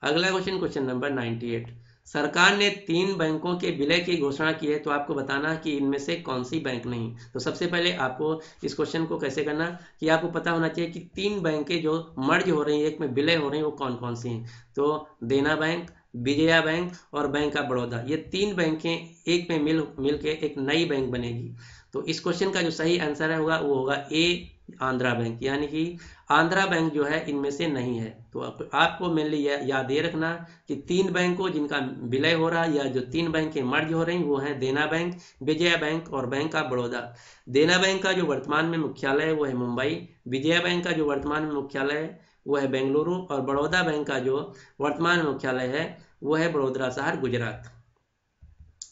[SPEAKER 1] अगला क्वेश्चन नंबर 98, सरकार ने 3 बैंकों के विलय की घोषणा की है, तो आपको बताना कि इनमें से कौन सी बैंक नहीं। तो सबसे पहले आपको इस क्वेश्चन को कैसे करना कि आपको पता होना चाहिए कि 3 बैंकें जो मर्ज हो रही हैं, एक में विलय हो रही हैं, वो कौन कौन सी हैं। तो देना बैंक, विजया बैंक और बैंक ऑफ बड़ौदा, ये 3 बैंकें एक में मिल के एक नई बैंक बनेगी। तो इस क्वेश्चन का जो सही आंसर है होगा वो होगा ए आंध्रा बैंक, यानी कि आंध्रा बैंक जो है इनमें से नहीं है। तो आपको मेनली याद ये रखना कि 3 बैंकों जिनका विलय हो रहा है या जो 3 बैंकें मर्ज हो रही वो हैं देना बैंक, विजया बैंक और बैंक ऑफ बड़ौदा। देना बैंक का जो वर्तमान में मुख्यालय है वो है मुंबई, विजया बैंक का जो वर्तमान में मुख्यालय है वो है बेंगलुरु और बड़ौदा बैंक का जो वर्तमान में मुख्यालय है वो है बड़ोदरा शहर गुजरात।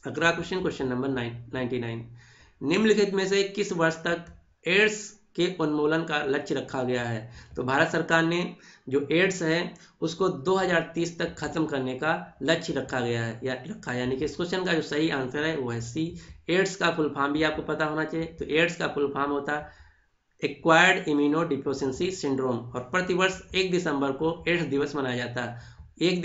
[SPEAKER 1] अगला क्वेश्चन नंबर 99, निम्नलिखित में से किस वर्ष तक एड्स के उन्मूलन का लक्ष्य रखा गया है? तो भारत सरकार ने जो एड्स है उसको 2030 तक खत्म करने का लक्ष्य रखा गया है यानी कि इस क्वेश्चन का जो सही आंसर है वो है सी। एड्स का फुल फॉर्म भी आपको पता होना चाहिए। तो एड्स का फुल फॉर्म होता है एक्वायर्ड इम्यूनो डिफिशियंसी सिंड्रोम, और प्रतिवर्ष 1 दिसंबर को एड्स दिवस मनाया जाता है। 1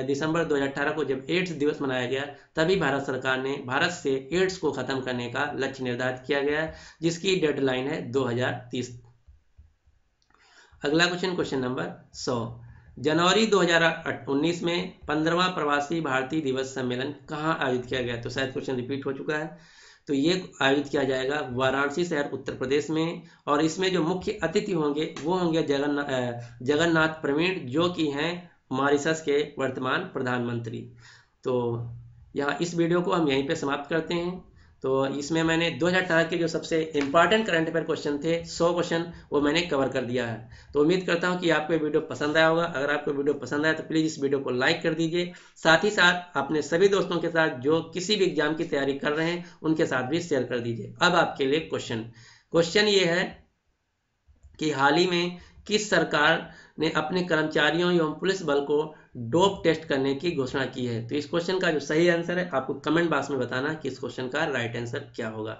[SPEAKER 1] दिसंबर 2018 को जब एड्स दिवस मनाया गया तभी भारत सरकार ने भारत से एड्स को खत्म करने का लक्ष्य निर्धारित किया गया है, जिसकी डेडलाइन है 2030। अगला क्वेश्चन नंबर 100, जनवरी 2019 में 15वां प्रवासी भारतीय दिवस सम्मेलन कहाँ आयोजित किया गया? तो शायद क्वेश्चन रिपीट हो चुका है। तो ये आयोजित किया जाएगा वाराणसी शहर उत्तर प्रदेश में, और इसमें जो मुख्य अतिथि होंगे वो होंगे जगन्नाथ प्रवीण, जो कि हैं मॉरिशस के वर्तमान प्रधानमंत्री। तो यहाँ इस वीडियो को हम यहीं पे समाप्त करते हैं। तो इसमें मैंने 2018 के जो सबसे इंपॉर्टेंट करंट अफेयर क्वेश्चन थे 100 क्वेश्चन वो मैंने कवर कर दिया है। तो उम्मीद करता हूँ कि आपको ये वीडियो पसंद आया होगा। अगर आपको वीडियो पसंद आया तो प्लीज़ इस वीडियो को लाइक कर दीजिए। साथ ही साथ अपने सभी दोस्तों के साथ जो किसी भी एग्जाम की तैयारी कर रहे हैं उनके साथ भी शेयर कर दीजिए। अब आपके लिए क्वेश्चन ये है कि हाल ही में किस सरकार ने अपने कर्मचारियों एवं पुलिस बल को डोप टेस्ट करने की घोषणा की है। तो इस क्वेश्चन का जो सही आंसर है आपको कमेंट बॉक्स में बताना कि इस क्वेश्चन का राइट आंसर क्या होगा।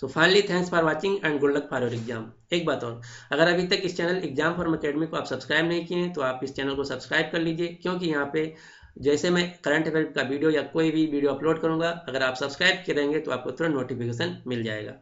[SPEAKER 1] So finally thanks for watching and good luck for your exam. एक बात और, अगर अभी तक इस चैनल एग्जाम फॉर्म अकेडमी को आप सब्सक्राइब नहीं किए हैं तो आप इस चैनल को सब्सक्राइब कर लीजिए, क्योंकि यहाँ पे जैसे मैं करंट अफेयर का वीडियो या कोई भी वीडियो अपलोड करूंगा, अगर आप सब्सक्राइब करेंगे तो आपको तुरंत नोटिफिकेशन मिल जाएगा।